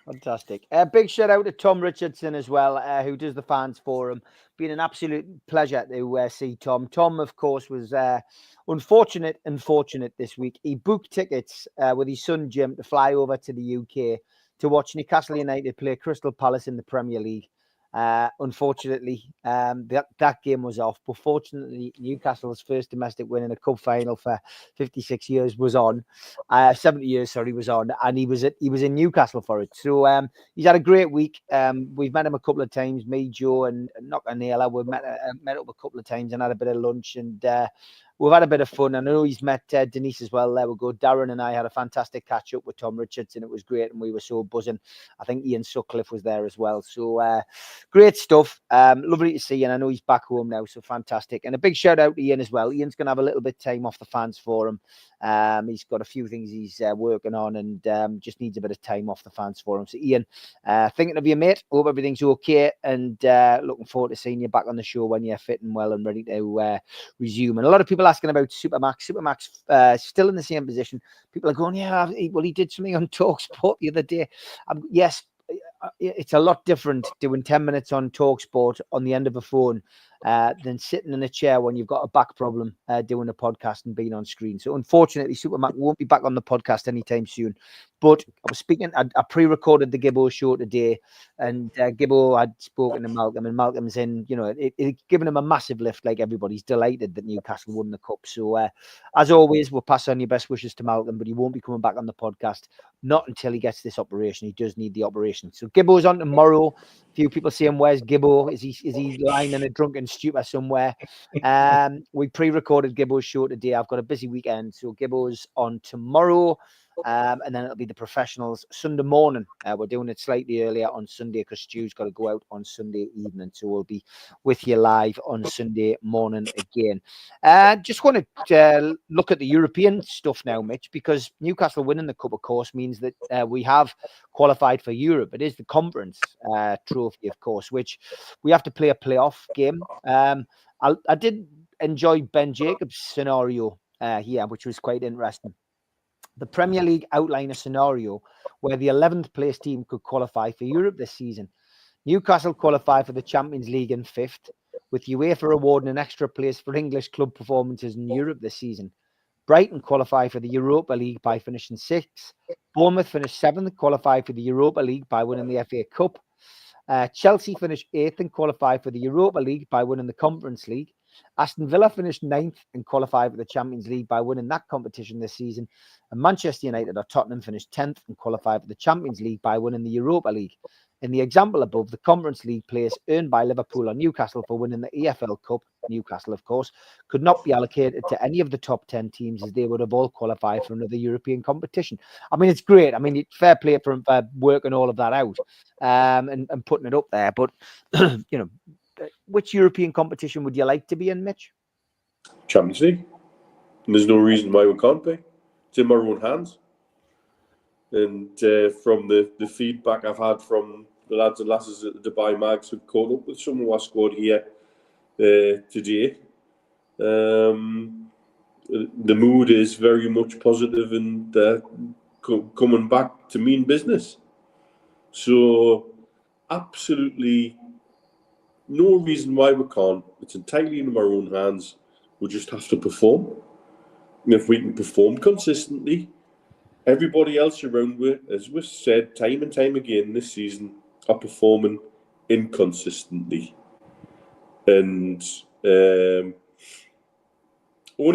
Speaker 1: Fantastic. Big shout out to Tom Richardson as well, who does the fans forum. Been an absolute pleasure to see Tom. Tom, of course, was unfortunate this week. He booked tickets with his son Jim to fly over to the UK to watch Newcastle United play Crystal Palace in the Premier League. Unfortunately, that game was off. But fortunately, Newcastle's first domestic win in a cup final for 56 years was on. 70 years, sorry, was on, and he was in Newcastle for it. So he's had a great week. We've met him a couple of times, me, Joe, and Knocker Naylor. We've met up a couple of times and had a bit of lunch, and we've had a bit of fun. I know he's met Denise as well. There we go. Darren and I had a fantastic catch up with Tom Richardson. It was great, and we were so buzzing. I think Ian Sutcliffe was there as well. So great stuff. Lovely to see, and I know he's back home now, so fantastic. And a big shout out to Ian as well. Ian's going to have a little bit of time off the fans forum. He's got a few things he's working on, and just needs a bit of time off the fans forum. So Ian, thinking of you, mate. Hope everything's okay, and looking forward to seeing you back on the show when you're fit and well and ready to resume. And a lot of people asking about Supermax. Supermax still in the same position. People are going, yeah, well, he did something on TalkSport the other day. Yes, it's a lot different doing 10 minutes on TalkSport on the end of a phone than sitting in a chair when you've got a back problem doing a podcast and being on screen. So unfortunately, Supermac won't be back on the podcast anytime soon. But I was speaking, I pre-recorded the Gibbo show today, and Gibbo had spoken to Malcolm, and Malcolm's in, it's given him a massive lift. Like, everybody's delighted that Newcastle won the cup. So as always, we'll pass on your best wishes to Malcolm, but he won't be coming back on the podcast, not until he gets this operation. He does need the operation. So Gibbo's on tomorrow. A few people saying, where's Gibbo? Is he lying in a drunken stupor somewhere? We pre-recorded Gibbo's show today. I've got a busy weekend, so Gibbo's on tomorrow. And then it'll be the professionals Sunday morning. We're doing it slightly earlier on Sunday because Stu's got to go out on Sunday evening. So we'll be with you live on Sunday morning again. Just want to look at the European stuff now, Mitch, because Newcastle winning the cup, of course, means that we have qualified for Europe. It is the conference trophy, of course, which we have to play a playoff game. I did enjoy Ben Jacobs' scenario here, which was quite interesting. The Premier League outlined a scenario where the 11th place team could qualify for Europe this season. Newcastle qualified for the Champions League in 5th, with UEFA awarding an extra place for English club performances in Europe this season. Brighton qualified for the Europa League by finishing 6th. Bournemouth finished 7th, qualified for the Europa League by winning the FA Cup. Chelsea finished 8th and qualified for the Europa League by winning the Conference League. Aston Villa finished 9th and qualified for the Champions League by winning that competition this season. And Manchester United or Tottenham finished 10th and qualified for the Champions League by winning the Europa League. In the example above, the Conference League place earned by Liverpool or Newcastle for winning the EFL Cup, Newcastle, of course, could not be allocated to any of the top 10 teams, as they would have all qualified for another European competition. I mean, it's great. I mean, fair play for working all of that out and putting it up there. But, which European competition would you like to be in, Mitch?
Speaker 5: Champions League. And there's no reason why we can't be. It's in my own hands. And from the feedback I've had from the lads and lasses at the Dubai Mags who've caught up with some of our squad here today, the mood is very much positive and coming back to mean business. So absolutely no reason why we can't. It's entirely in our own hands. We just have to perform. And if we can perform consistently, everybody else around us, as we've said time and time again this season, are performing inconsistently. And only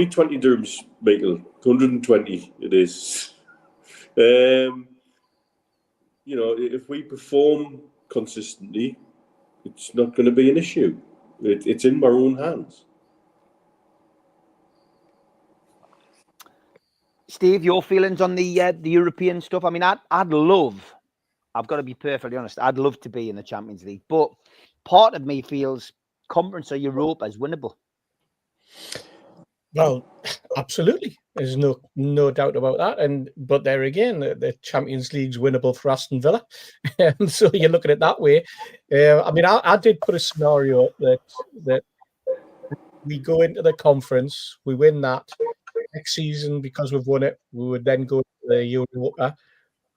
Speaker 5: 20 dirhams, Michael. 120 it is. If we perform consistently, it's not going to be an issue. It's in our own hands.
Speaker 1: Steve, your feelings on the European stuff? I mean, I've got to be perfectly honest, I'd love to be in the Champions League, but part of me feels Conference or Europa is winnable.
Speaker 3: Well, absolutely. There's no doubt about that. But there again, the Champions League's winnable for Aston Villa. So you look at it that way. I mean, I did put a scenario that we go into the conference, we win that. Next season, because we've won it, we would then go to the Europa.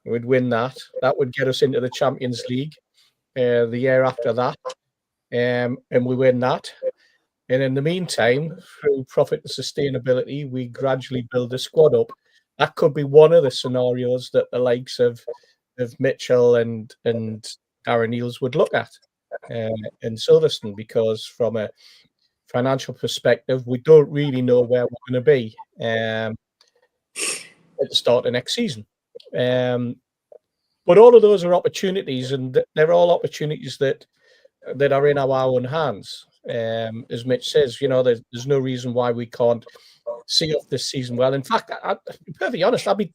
Speaker 3: We'd win that. That would get us into the Champions League the year after that, and we win that. And in the meantime, through profit and sustainability, we gradually build the squad up. That could be one of the scenarios that the likes of Mitchell and Darren Neils would look at in Silverstone, because from a financial perspective, we don't really know where we're going to be at the start of next season. But all of those are opportunities, and they're all opportunities that are in our own hands. As Mitch says, there's no reason why we can't see off this season well. In fact, to be perfectly honest, we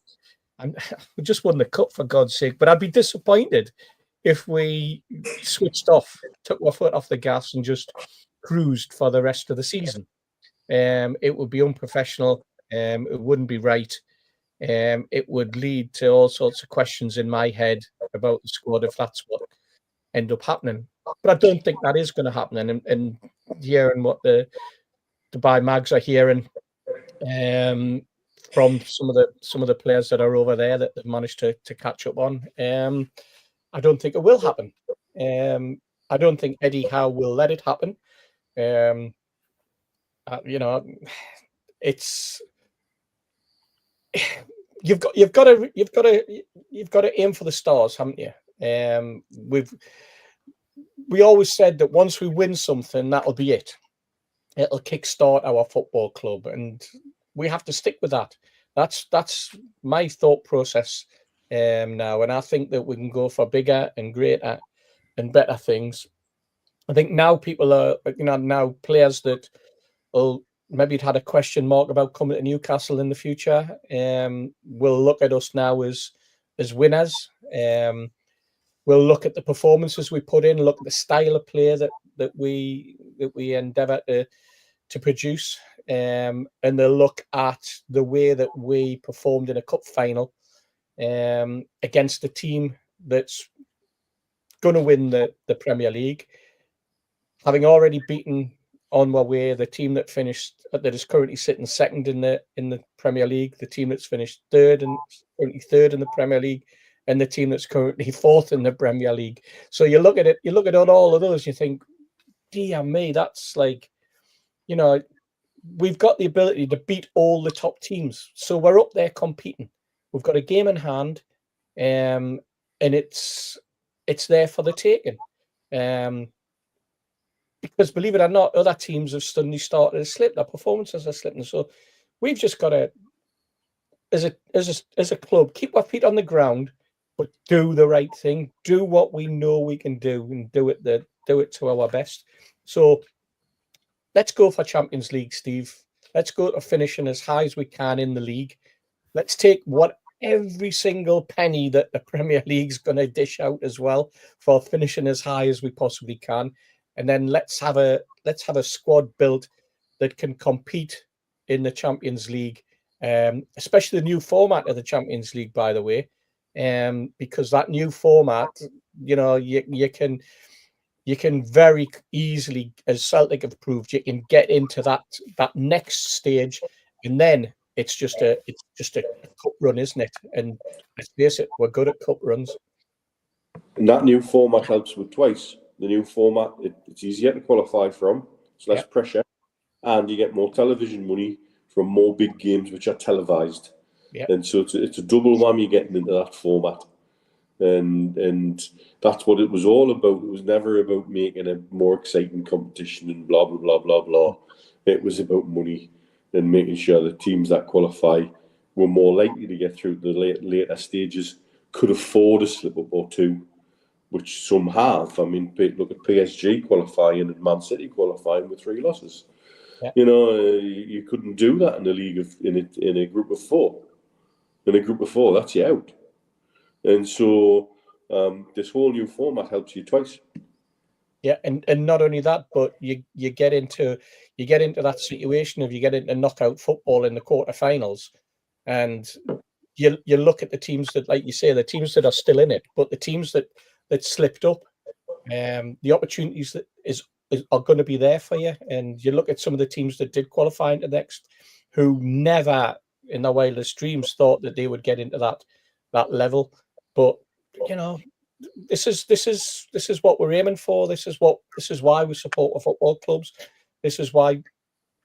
Speaker 3: just won the cup, for God's sake, but I'd be disappointed if we switched off, took our foot off the gas and just cruised for the rest of the season. It would be unprofessional. It wouldn't be right. It would lead to all sorts of questions in my head about the squad if that's what end up happening. But I don't think that is going to happen. And hearing what the Dubai Mags are hearing from some of the players that are over there that they've managed to catch up on, I don't think it will happen. I don't think Eddie Howe will let it happen. It's you've got to aim for the stars, haven't you? We always said that once we win something, that'll be it. It'll kickstart our football club, and we have to stick with that. That's my thought process now, and I think that we can go for bigger and greater and better things. I think now people are, now players that will maybe had a question mark about coming to Newcastle in the future will look at us now as winners. We'll look at the performances we put in, look at the style of play that we endeavour to produce, and they'll look at the way that we performed in a cup final against a team that's going to win the Premier League, having already beaten on our way the team that is currently sitting second in the Premier League, the team that's finished currently third in the Premier League, and the team that's currently fourth in the Premier League. So you look at all of those, you think, dear me, that's like, we've got the ability to beat all the top teams. So we're up there competing. We've got a game in hand, and it's there for the taking. Because believe it or not, other teams have suddenly started to slip. Their performances are slipping. So we've just got to, as a club, keep our feet on the ground, but do the right thing. Do what we know we can do, and do it to our best. So let's go for Champions League, Steve. Let's go to finishing as high as we can in the league. Let's take every single penny that the Premier League's going to dish out as well for finishing as high as we possibly can. And then let's have a squad built that can compete in the Champions League, especially the new format of the Champions League, by the way, because that new format, you can very easily, as Celtic have proved, you can get into that next stage, and then it's just a cup run, isn't it? And let's face it, we're good at cup runs.
Speaker 5: And that new format helps with twice. The new format, it's easier to qualify from. It's less pressure, and you get more television money from more big games which are televised. And so it's a double whammy getting into that format. And that's what it was all about. It was never about making a more exciting competition and blah, blah, blah, blah, blah. It was about money and making sure the teams that qualify were more likely to get through the later stages, could afford a slip up or two, which some have. I mean, look at PSG qualifying and Man City qualifying with 3 losses. Yeah. You couldn't do that in a league in a group of 4. In a group of 4, that's you out. And so this whole new format helps you twice.
Speaker 3: Yeah, and not only that, but you get into that situation of you get into knockout football in the quarterfinals, and you look at the teams that, like you say, the teams that are still in it, but the teams that slipped up, the opportunities that are going to be there for you. And you look at some of the teams that did qualify into next, who never in their wildest dreams thought that they would get into that level. But you know, this is what we're aiming for. This is why we support our football clubs. This is why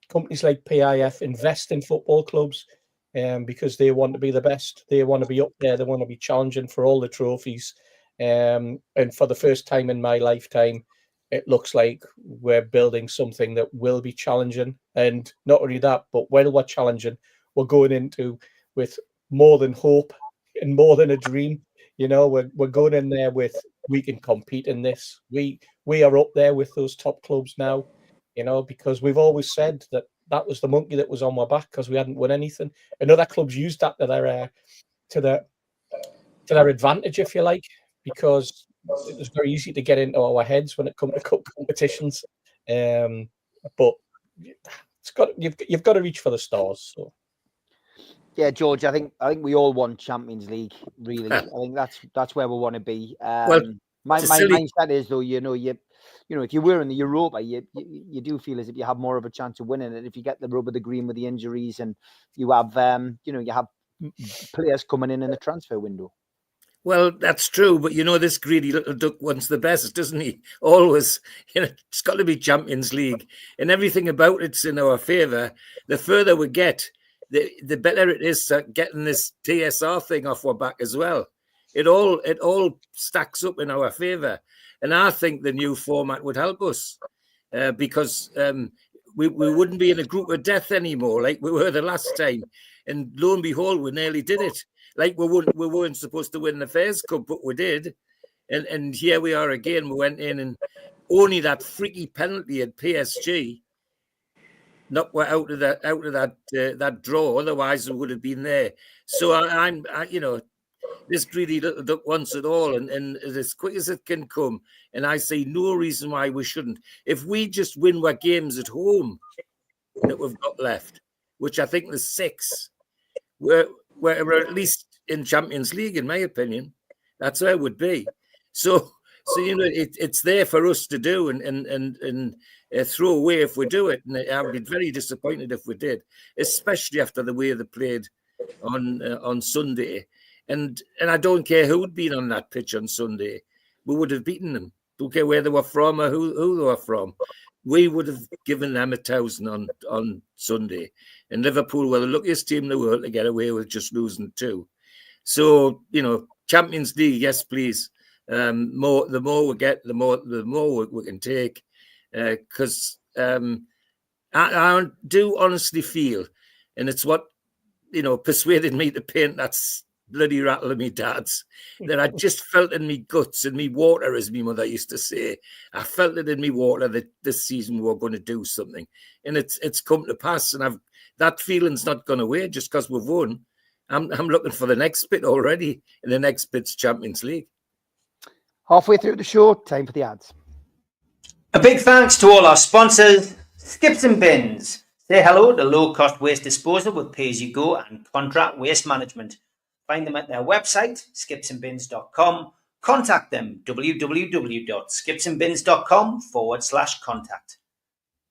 Speaker 3: companies like PIF invest in football clubs, because they want to be the best. They want to be up there. They want to be challenging for all the trophies. And for the first time in my lifetime, it looks like we're building something that will be challenging. And not only that, but while we're challenging, we're going into with more than hope and more than a dream. You know, we're going in there with, we can compete in this. We are up there with those top clubs now. You know, because we've always said that was the monkey that was on my back because we hadn't won anything. And other clubs used that to their advantage, if you like, because it was very easy to get into our heads when it comes to cup competitions. But you've got to reach for the stars. So.
Speaker 1: Yeah, George, I think we all want Champions League. Really, I think that's where we want to be. My mindset is, though, you know, if you were in the Europa, you do feel as if you have more of a chance of winning it if you get the rub of the green with the injuries, and you have you have players coming in the transfer window.
Speaker 4: Well, that's true, but this greedy little duck wants the best, doesn't he? Always, it's got to be Champions League, and everything about it's in our favour. The further we get, the better it is at getting this TSR thing off our back as well. It all stacks up in our favour, and I think the new format would help us because we wouldn't be in a group of death anymore like we were the last time. And lo and behold, we nearly did it. Like we weren't supposed to win the Fairs Cup, but we did, and here we are again. We went in, and only that freaky penalty at PSG knocked we're out of that draw. Otherwise, we would have been there. So I'm this greedy little duck wants it all, and as quick as it can come. And I see no reason why we shouldn't. If we just win our games at home that we've got left, which I think there's 6, we're at least in Champions League, in my opinion. That's where it would be. So it's there for us to do and throw away if we do it. And I would be very disappointed if we did, especially after the way they played on Sunday. And I don't care who'd been on that pitch on Sunday. We would have beaten them. Don't care where they were from or who they were from. We would have given them 1,000 on Sunday. And Liverpool were the luckiest team in the world to get away with just losing 2. So, Champions League, yes, please. The more we get, the more we can take. Because I do honestly feel, and it's what, persuaded me to paint that bloody rattle of me dad's, that I just felt in me guts and me water, as me mother used to say. I felt it in me water that this season we were going to do something, and it's come to pass. And that feeling's not gone away just because we've won. I'm looking for the next bit already, and the next bit's Champions League.
Speaker 1: Halfway through the show, time for the ads.
Speaker 6: A big thanks to all our sponsors, Skips and Bins. Say hello to low-cost waste disposal with pay-as-you-go and contract waste management. Find them at their website, skipsandbins.com. Contact them, www.skipsandbins.com/contact.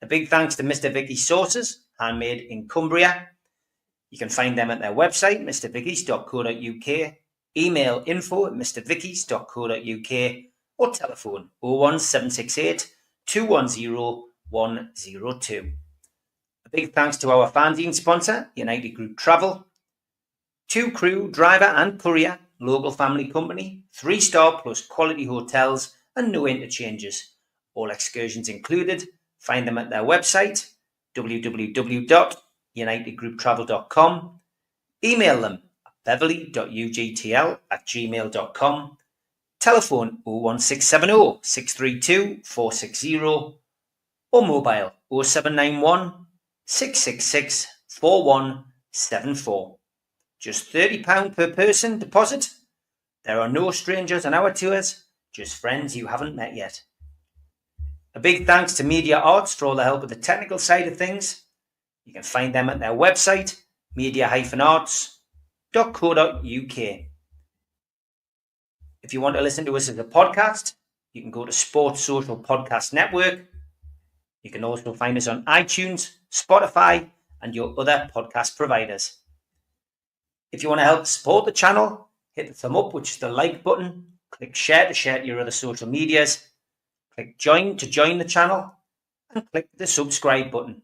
Speaker 6: A big thanks to Mr. Vicky's Sauces, handmade in Cumbria. You can find them at their website, mrvickies.co.uk, email info@mrvickies.co.uk, or telephone 01768 210 102. A big thanks to our fanzine sponsor, United Group Travel. 2 crew, driver and courier, local family company, 3-star plus quality hotels and no interchanges. All excursions included. Find them at their website, www.unitedgrouptravel.com. Email them at beverly.ugtl@gmail.com. Telephone 01670 632 460 or mobile 0791 666 4174. Just £30 per person deposit. There are no strangers on our tours, just friends you haven't met yet. A big thanks to Media Arts for all the help with the technical side of things. You can find them at their website, media-arts.co.uk. If you want to listen to us as a podcast, you can go to Sports Social Podcast Network. You can also find us on iTunes, Spotify, and your other podcast providers. If you want to help support the channel, hit the thumb up, which is the like button. Click share to share to your other social medias. Click join to join the channel. And click the subscribe button.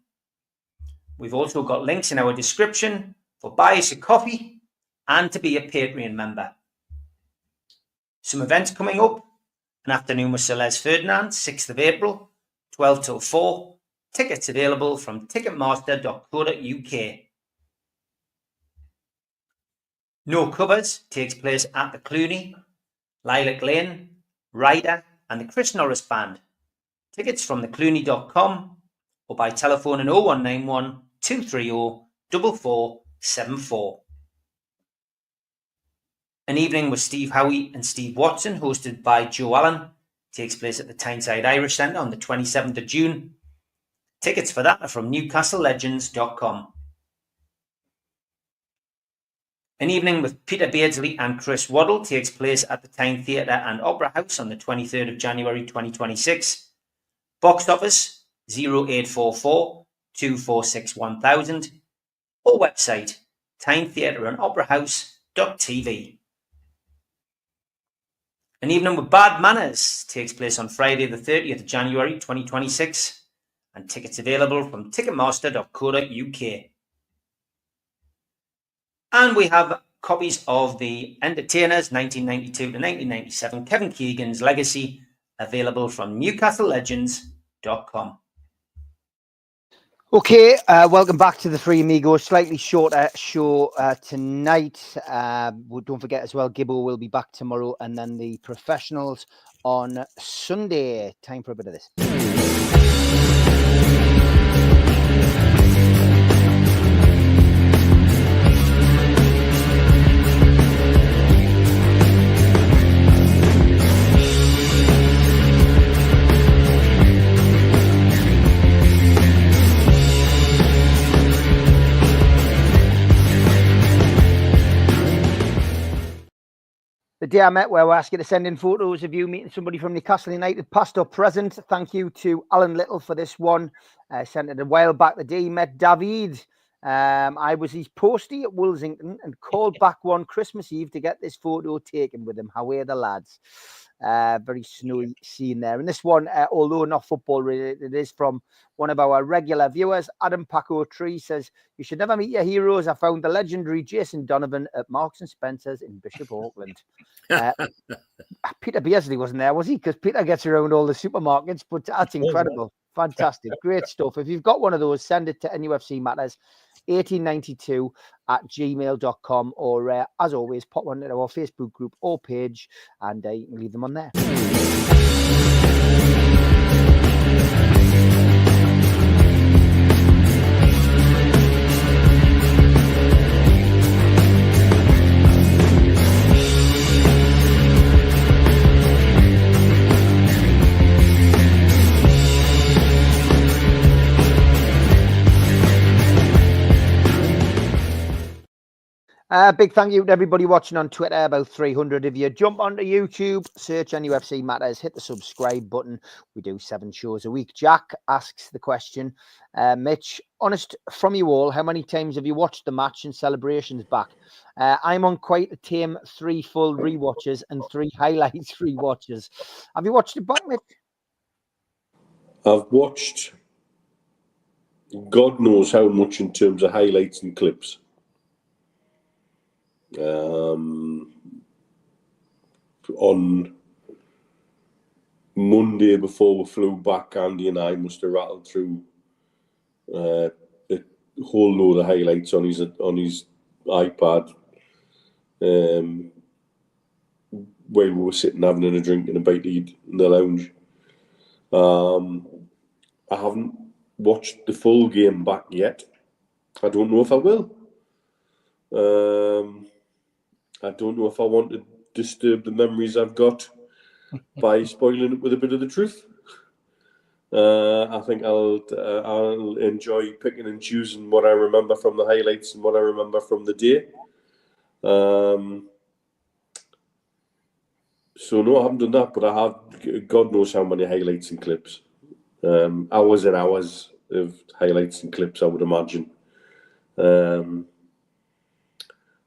Speaker 6: We've also got links in our description for buy us a coffee and to be a Patreon member. Some events coming up. An afternoon with Sir Les Ferdinand, 6th of April, 12 till 4. Tickets available from ticketmaster.co.uk. No Covers takes place at the Cluny, Lilac Lane, Ryder and the Chris Norris Band. Tickets from theclooney.com or by telephone in 0191 230 4474. An evening with Steve Howie and Steve Watson, hosted by Joe Allen, takes place at the Tyneside Irish Centre on the 27th of June. Tickets for that are from newcastlelegends.com. An evening with Peter Beardsley and Chris Waddle takes place at the Tyne Theatre and Opera House on the 23rd of January 2026. Box office 0844 246 1000 or website tynetheatreandoperahouse.tv. An evening with Bad Manners takes place on Friday the 30th of January 2026 and tickets available from ticketmaster.co.uk. And we have copies of The Entertainers 1992 to 1997, Kevin Keegan's Legacy, available from newcastlelegends.com.
Speaker 1: Okay, welcome back to the Three Amigos. Slightly shorter show tonight. Don't forget as well, Gibbo will be back tomorrow, and then the professionals on Sunday. Time for a bit of this. The day I met, where we ask you to send in photos of you meeting somebody from Newcastle United, past or present. Thank you to Alan Little for this one. Sent it a while back the day he met David. I was his postie at Woolsington and called back one Christmas Eve to get this photo taken with him. How are the lads? Very snowy scene there. And this one, although not football related, it is from one of our regular viewers. Adam Paco Tree says, "You should never meet your heroes. I found the legendary Jason Donovan at Marks and Spencer's in Bishop Auckland." Peter Beardsley wasn't there, was he? Because Peter gets around all the supermarkets, but that's incredible. Fantastic. Great stuff. If you've got one of those, send it to nufcmatterspodcast1892@gmail.com, or as always, pop one into our Facebook group or page, and you can leave them on there. Big thank you to everybody watching on Twitter, about 300 of you. Jump onto YouTube, search NUFC Matters, hit the subscribe button. We do 7 shows a week. Jack asks the question, Mitch, honest from you all, how many times have you watched the match and celebrations back? I'm on quite a tame 3 full rewatches and 3 highlights rewatches. Have you watched it back, Mitch?
Speaker 5: I've watched God knows how much in terms of highlights and clips. On Monday before we flew back, Andy and I must have rattled through a whole load of highlights on his iPad while we were sitting having a drink and a bite to eat in the lounge. I haven't watched the full game back yet. I don't know if I will. I don't know if I want to disturb the memories I've got by spoiling it with a bit of the truth. I think I'll enjoy picking and choosing what I remember from the highlights and what I remember from the day. So no, I haven't done that, but I have God knows how many highlights and clips. Hours and hours of highlights and clips, I would imagine.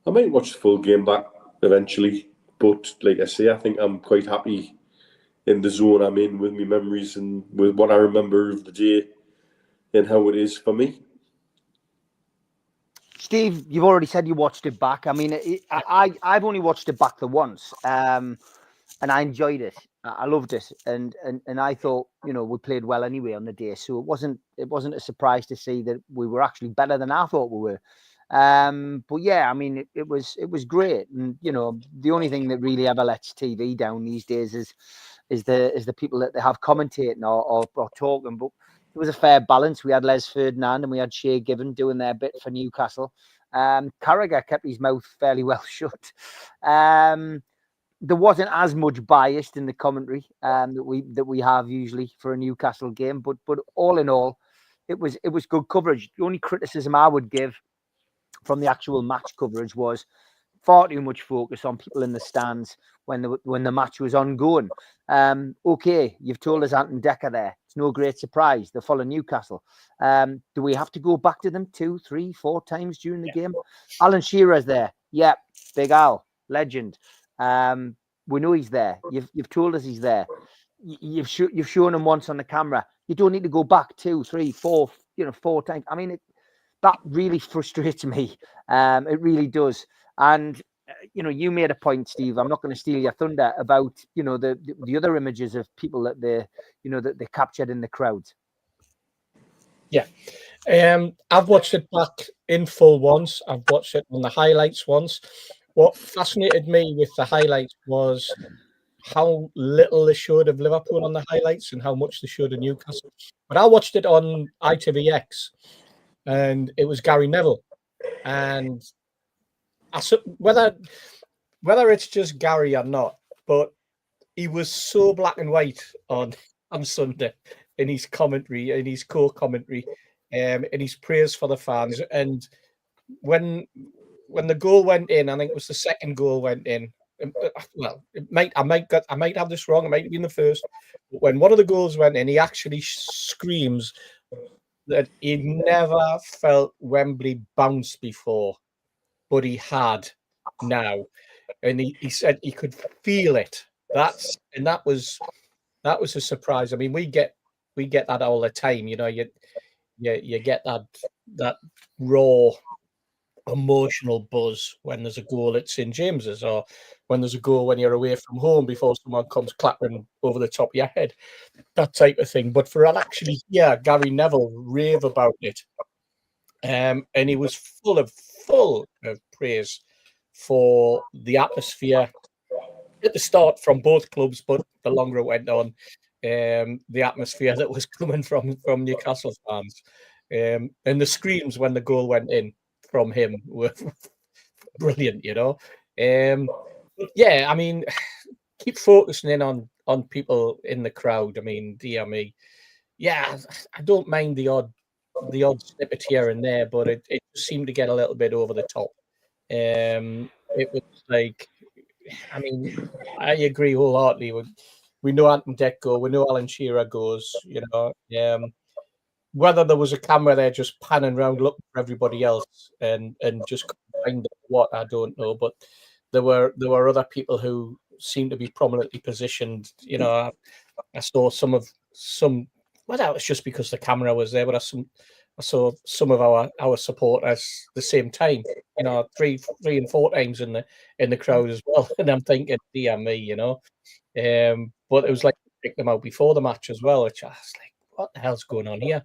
Speaker 5: I might watch the full game back. eventually. But like I say, I think I'm quite happy in the zone I'm in with my memories and with what I remember of the day and how it is for me.
Speaker 1: Steve, you've already said you watched it back. I mean, I've only watched it back the once, and I enjoyed it. I loved it, and I thought, you know, we played well anyway on the day, so it wasn't a surprise to see that we were actually better than I thought we were. But yeah, I mean, it was great, and you know, the only thing that really ever lets TV down these days is the people that they have commentating or talking. But it was a fair balance. We had Les Ferdinand and we had Shea Given doing their bit for Newcastle. Carragher kept his mouth fairly well shut. There wasn't as much bias in the commentary that we have usually for a Newcastle game, but all in all, it was good coverage. The only criticism I would give from the actual match coverage was far too much focus on people in the stands when the match was ongoing. Okay, you've told us Ant and Decker there. It's no great surprise. They follow Newcastle. Do we have to go back to them 2, 3, 4 times during the game? Alan Shearer's there. Yeah, Big Al, legend. We know he's there. You've told us he's there. You've shown him once on the camera. You don't need to go back 2, 3, 4, 4 times. I mean, that really frustrates me. It really does. And you know, you made a point, Steve. I'm not going to steal your thunder about, you know, the other images of people that they captured in the crowds.
Speaker 3: Yeah. I've watched it back in full once. I've watched it on the highlights once. What fascinated me with the highlights was how little they showed of Liverpool on the highlights and how much they showed of Newcastle. But I watched it on ITVX, and it was Gary Neville. And whether it's just Gary or not, but he was so black and white on Sunday in his commentary, in his core commentary, in his praise for the fans. And when the goal went in, I think it was the second goal went in. Well, I might have this wrong. It might have been the first. But when one of the goals went in, he actually screams that he'd never felt Wembley bounce before, but he had now, and he said he could feel it. That was a surprise. I mean, we get that all the time. You know, you get that raw emotional buzz when there's a goal at St James's, or when there's a goal when you're away from home before someone comes clapping over the top of your head, that type of thing. But for actually, Gary Neville rave about it, and he was full of praise for the atmosphere at the start from both clubs, but the longer it went on, the atmosphere that was coming from Newcastle fans, and the screams when the goal went in from him were brilliant, you know. Yeah, I mean, keep focusing in on people in the crowd. I mean, dear me, yeah, I don't mind the odd snippet here and there, but it just seemed to get a little bit over the top. It was like, I mean, I agree wholeheartedly. We know Ant and Deck go, we know Alan Shearer goes, you know. Whether there was a camera there just panning around looking for everybody else and just find what, I don't know. But there were other people who seemed to be prominently positioned. You know, I saw some. Well, that was just because the camera was there, but I saw some of our supporters the same time. You know, three and 4 times in the crowd as well. And I'm thinking, dear me, you know. But it was like pick them out before the match as well, which I was like, what the hell's going on here?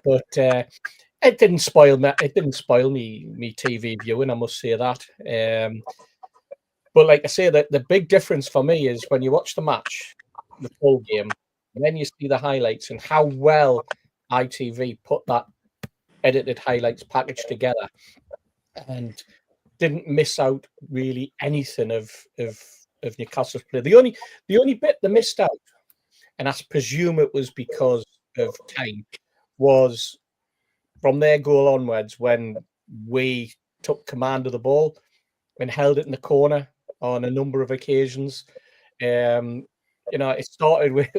Speaker 3: But it didn't spoil me. It didn't spoil me TV viewing, I must say that. But like I say, that the big difference for me is when you watch the match, the full game, and then you see the highlights and how well ITV put that edited highlights package together, and didn't miss out really anything of Newcastle's play. The only bit they missed out, and I presume it was because of time, was from their goal onwards when we took command of the ball and held it in the corner on a number of occasions. You know, it started with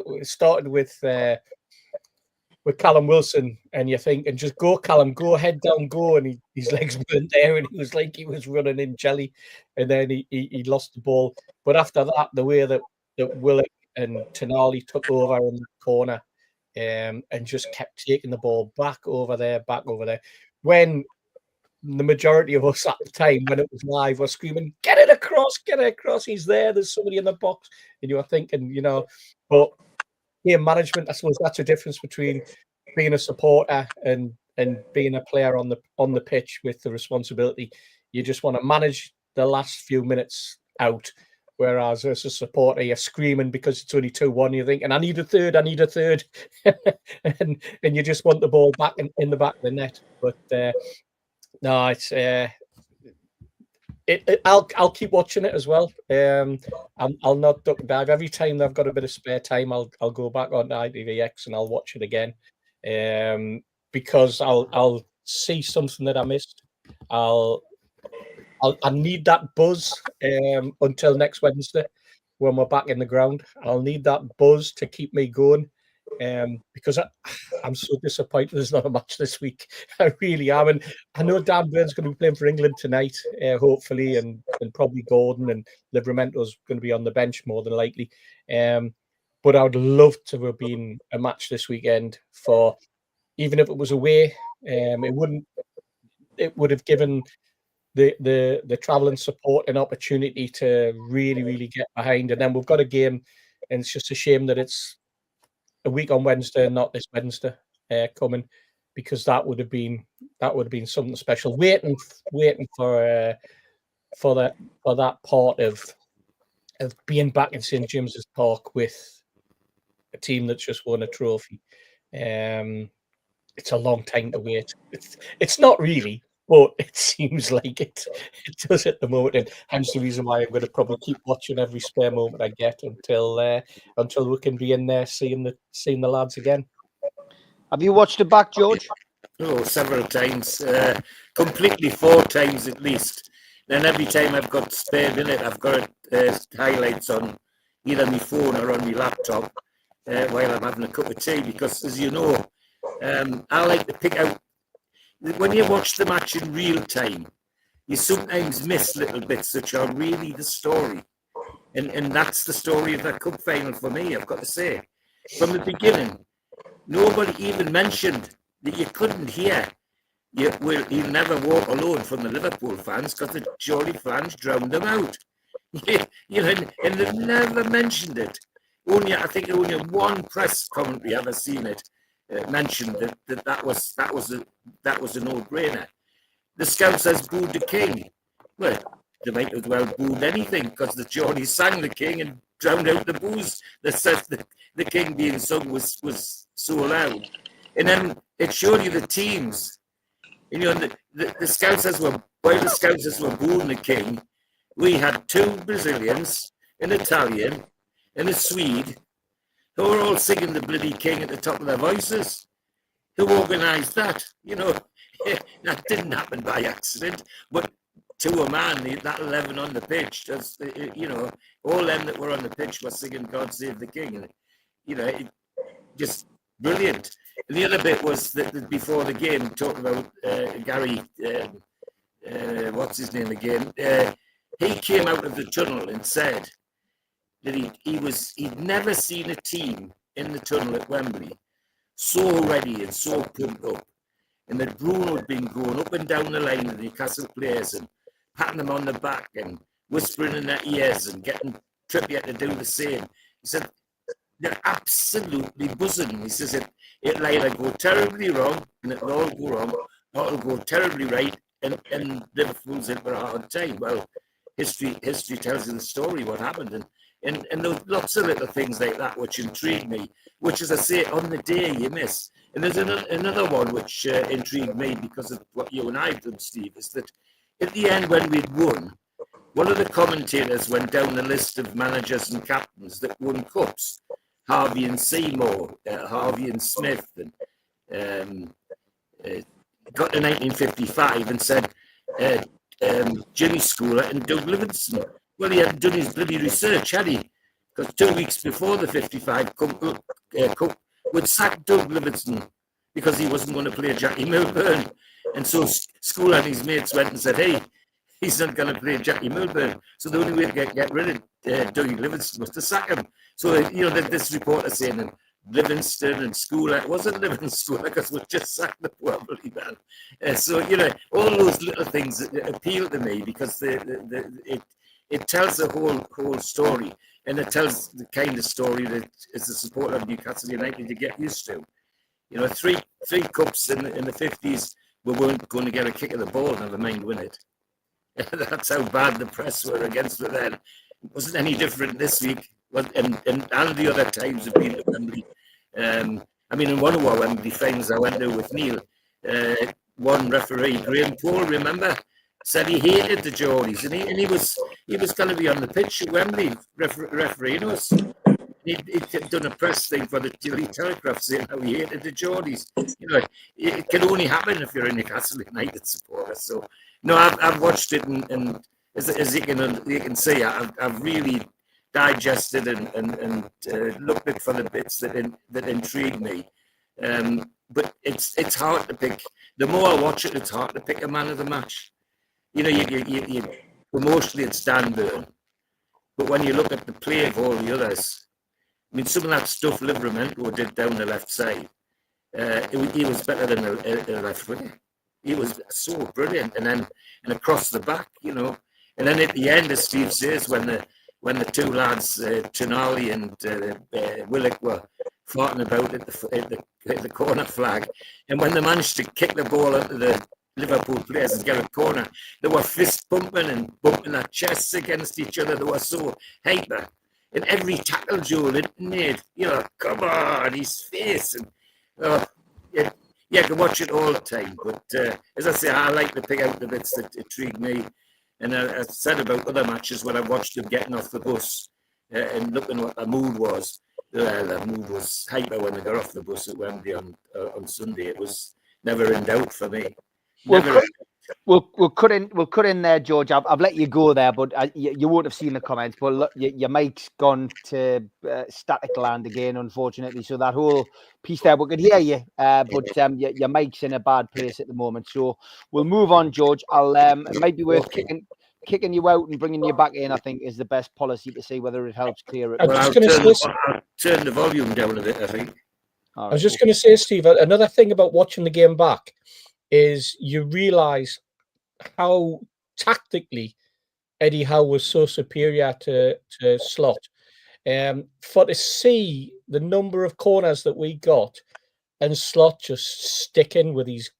Speaker 3: with Callum Wilson, and you think, and just go, Callum, go, head down, go, and his legs weren't there, and he was like he was running in jelly, and then he lost the ball. But after that, the way that Willock and Tonali took over in the corner, and just kept taking the ball back over there, when the majority of us at the time, when it was live, were screaming, get it across, he's there, there's somebody in the box. And you were thinking, but game management, I suppose that's the difference between being a supporter and being a player on the pitch with the responsibility. You just want to manage the last few minutes out. Whereas as a supporter, you're screaming because it's only 2-1. You're thinking, I need a third. and you just want the ball back in the back of the net. But no, it's I'll keep watching it as well. I'll not duck dive. Every time I've got a bit of spare time, I'll go back on ITVX and I'll watch it again. Because I'll see something that I missed. I need that buzz until next Wednesday when we're back in the ground. I'll need that buzz to keep me going. Because I'm so disappointed there's not a match this week. I really am. And I know Dan Burn's going to be playing for England tonight, hopefully, and probably Gordon and Livramento's going to be on the bench more than likely. But I would love to have been a match this weekend for, even if it was away, it would have given the travelling support an opportunity to really, really get behind. And then we've got a game, and it's just a shame that it's a week on Wednesday and not this Wednesday coming, because that would have been something special. Waiting for that part of being back in St James's Park with a team that's just won a trophy. It's a long time to wait. It's not really, but it seems like it does at the moment, and hence the reason why I'm going to probably keep watching every spare moment I get until we can be in there seeing the lads again.
Speaker 1: Have you watched it back, George?
Speaker 4: Oh, several times, completely 4 times at least. And every time I've got spare minute, I've got highlights on either my phone or on my laptop while I'm having a cup of tea, because, as you know, I like to pick out. When you watch the match in real time, you sometimes miss little bits which are really the story. And that's the story of that cup final for me, I've got to say. From the beginning, nobody even mentioned that you couldn't hear. He'll never walk alone from the Liverpool fans, because the Jolly fans drowned them out. And they've never mentioned it. I think only one press commentary ever seen it. Mentioned that was a no-brainer. The Scouts has booed the King. Well, they might as well booed anything, because the Geordie sang the King and drowned out the boos that says the King being sung was so loud. And then it showed you the teams. And, the Scousers while the Scousers were booing the King, we had 2 Brazilians, an Italian, and a Swede, who were all singing the bloody King at the top of their voices. Who organised that? That didn't happen by accident, but to a man, that 11 on the pitch, just, all them that were on the pitch were singing God Save the King. And, just brilliant. And the other bit was that before the game, talking about Gary, what's his name again? He came out of the tunnel and said that he'd never seen a team in the tunnel at Wembley so ready and so pumped up, and that Bruno had been going up and down the line of the Newcastle players and patting them on the back and whispering in their ears and getting Trippier to do the same. He said they're absolutely buzzing. He says it'll either go terribly wrong and it'll all go wrong, or it'll go terribly right and Liverpool's in for a hard time. Well, history tells you the story, what happened. And there were lots of little things like that which intrigued me, which, as I say, on the day you miss. And there's another one which intrigued me because of what you and I have done, Steve, is that at the end when we'd won, one of the commentators went down the list of managers and captains that won cups. Harvey and Seymour, Harvey and Smith, and got to 1955 and said Jimmy Schooler and Doug Livingston. Well, he hadn't done his bloody research, had he? Because 2 weeks before the 55 Cup would sack Doug Livingston because he wasn't going to play Jackie Milburn. And so School and his mates went and said, hey, he's not going to play Jackie Milburn. So the only way to get rid of Dougie Livingston was to sack him. So, this reporter saying that Livingston and School, it wasn't Livingston because we just sacked the poor bloody man. So, all those little things appeal to me because it tells the whole story, and it tells the kind of story that as a supporter of Newcastle United you get used to. Three cups in the 50s, we weren't going to get a kick of the ball, never mind win it. That's how bad the press were against it then. It wasn't any different this week, and the other times have been at Wembley. In one of our Wembley finals I went to with Neil, one referee, Graham Paul, remember, said he hated the Geordies, and he was going to be on the pitch at Wembley refereeing us. He'd done a press thing for the Daily Telegraph saying how he hated the Geordies. It can only happen if you're a Newcastle United supporter. So, no, I've watched it, and as you can see, I've really digested and looked at for the bits that intrigue me. But it's hard to pick. The more I watch it, it's hard to pick a man of the match. Emotionally, it's Dan Burn. But when you look at the play of all the others, some of that stuff Livramento did down the left side, he was better than the left winger. He was so brilliant, and across the back, And then at the end, as Steve says, when the two lads, Tonali and Willock, were farting about at the corner flag, and when they managed to kick the ball into the Liverpool players and get a corner, they were fist bumping and bumping their chests against each other. They were so hyper. And every tackle Joel it made, come on, his face. And I can watch it all the time. But as I say, I like to pick out the bits that intrigue me. And I said about other matches when I watched them getting off the bus and looking what the mood was. The mood was hyper when they got off the bus at Wembley on Sunday. It was never in doubt for me.
Speaker 1: We'll cut in there, George. I've let you go there, but you won't have seen the comments. But look, your mic's gone to static land again, unfortunately. So that whole piece there, we could hear you, but your mic's in a bad place at the moment. So we'll move on, George. It might be worth kicking you out and bringing you back in. I think is the best policy to see whether it helps clear it.
Speaker 4: I'll turn the volume down a bit, I think.
Speaker 3: I was just going to say, Steve, another thing about watching the game back is you realise how tactically Eddie Howe was so superior to Slot. For to see the number of corners that we got and Slot just sticking with his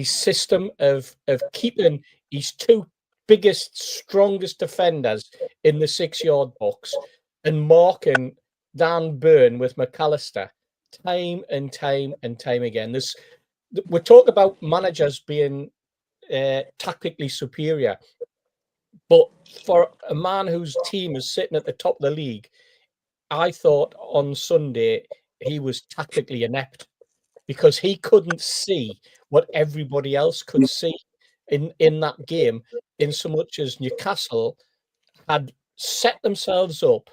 Speaker 3: system of keeping his two biggest, strongest defenders in the 6-yard box and marking Dan Burn with McAllister time and time and time again. We're talking about managers being tactically superior, but for a man whose team is sitting at the top of the league, I thought on Sunday he was tactically inept because he couldn't see what everybody else could see in that game, in so much as Newcastle had set themselves up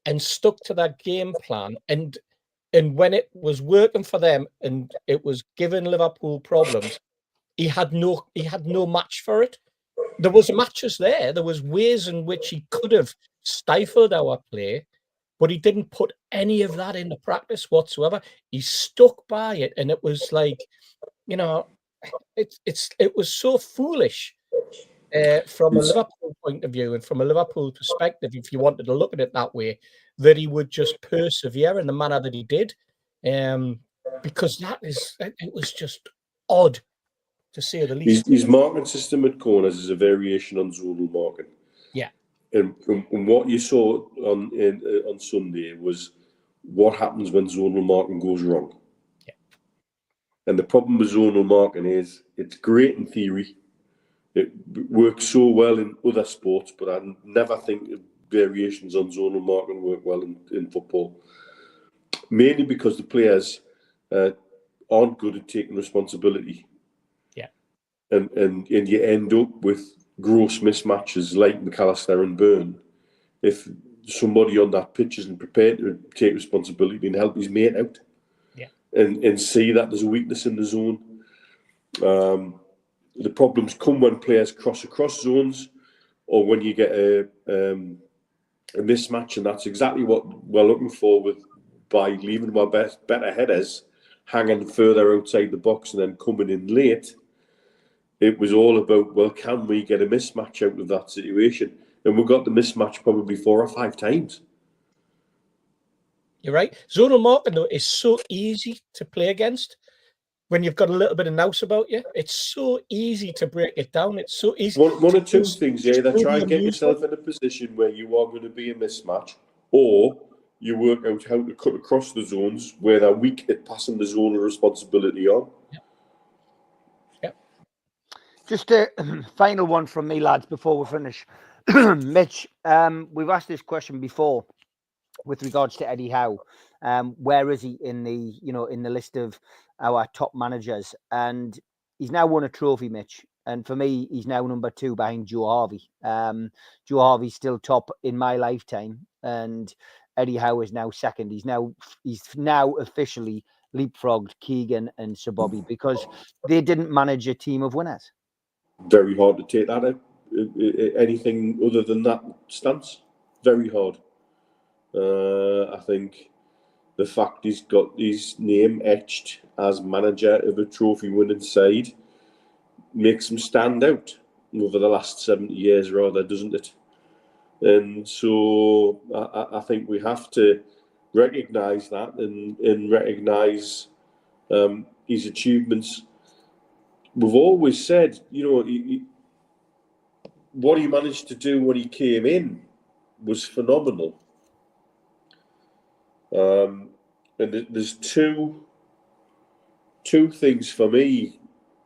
Speaker 3: and stuck to that game plan, and when it was working for them and it was giving Liverpool problems, he had no match for it. There was matches there. There was ways in which he could have stifled our play, but he didn't put any of that into practice whatsoever. He stuck by it, and it was like, it was so foolish from a Liverpool point of view and from a Liverpool perspective, if you wanted to look at it that way, that he would just persevere in the manner that he did, because it was just odd, to say the least.
Speaker 5: His marking system at corners is a variation on zonal marking.
Speaker 3: Yeah.
Speaker 5: And what you saw on Sunday was what happens when zonal marking goes wrong.
Speaker 3: Yeah.
Speaker 5: And the problem with zonal marking is it's great in theory. It works so well in other sports, but I never think variations on zonal marking work well in football. Mainly because the players aren't good at taking responsibility.
Speaker 3: Yeah.
Speaker 5: And you end up with gross mismatches like McAllister and Byrne if somebody on that pitch isn't prepared to take responsibility and help his mate out.
Speaker 3: Yeah.
Speaker 5: and see that there's a weakness in the zone. The problems come when players cross across zones, or when you get a mismatch, and that's exactly what we're looking for by leaving our better headers hanging further outside the box and then coming in late. It was all about, well, can we get a mismatch out of that situation? And we got the mismatch probably 4 or 5 times.
Speaker 3: You're right. Zonal marking, though, is so easy to play against when you've got a little bit of nous about you. It's so easy to break it down. It's so easy.
Speaker 5: One or two things, yeah, that try and get yourself in a position where you are going to be a mismatch, or you work out how to cut across the zones where they're weak at passing the zonal responsibility on.
Speaker 3: Yep.
Speaker 1: Just a final one from me, lads, before we finish. Mitch, we've asked this question before with regards to Eddie Howe. Where is he in the list of our top managers? And he's now won a trophy, Mitch. And for me, he's now number 2 behind Joe Harvey. Joe Harvey's still top in my lifetime, and Eddie Howe is now second. He's now officially leapfrogged Keegan and Sir Bobby because they didn't manage a team of winners.
Speaker 5: Very hard to take that out. Anything other than that stance, very hard. I think the fact he's got his name etched as manager of a trophy-winning side makes him stand out over the last 70 years, rather, doesn't it? And so I think we have to recognise that and recognise his achievements. We've always said, what he managed to do when he came in was phenomenal. And there's two things for me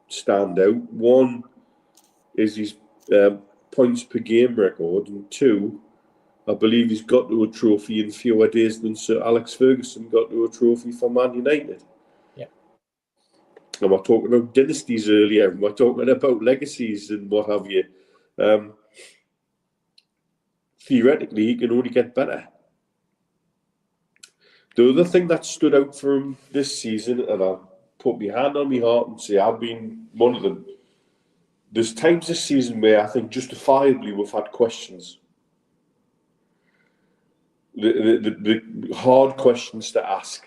Speaker 5: stand out. One is his points per game record, and 2, I believe he's got to a trophy in fewer days than Sir Alex Ferguson got to a trophy for Man United.
Speaker 3: Yeah.
Speaker 5: And we're talking about dynasties earlier, and we're talking about legacies and what have you. Theoretically, he can only get better. The other thing that stood out for him this season, and I'll put my hand on my heart and say I've been one of them, there's times this season where I think justifiably we've had questions. The hard questions to ask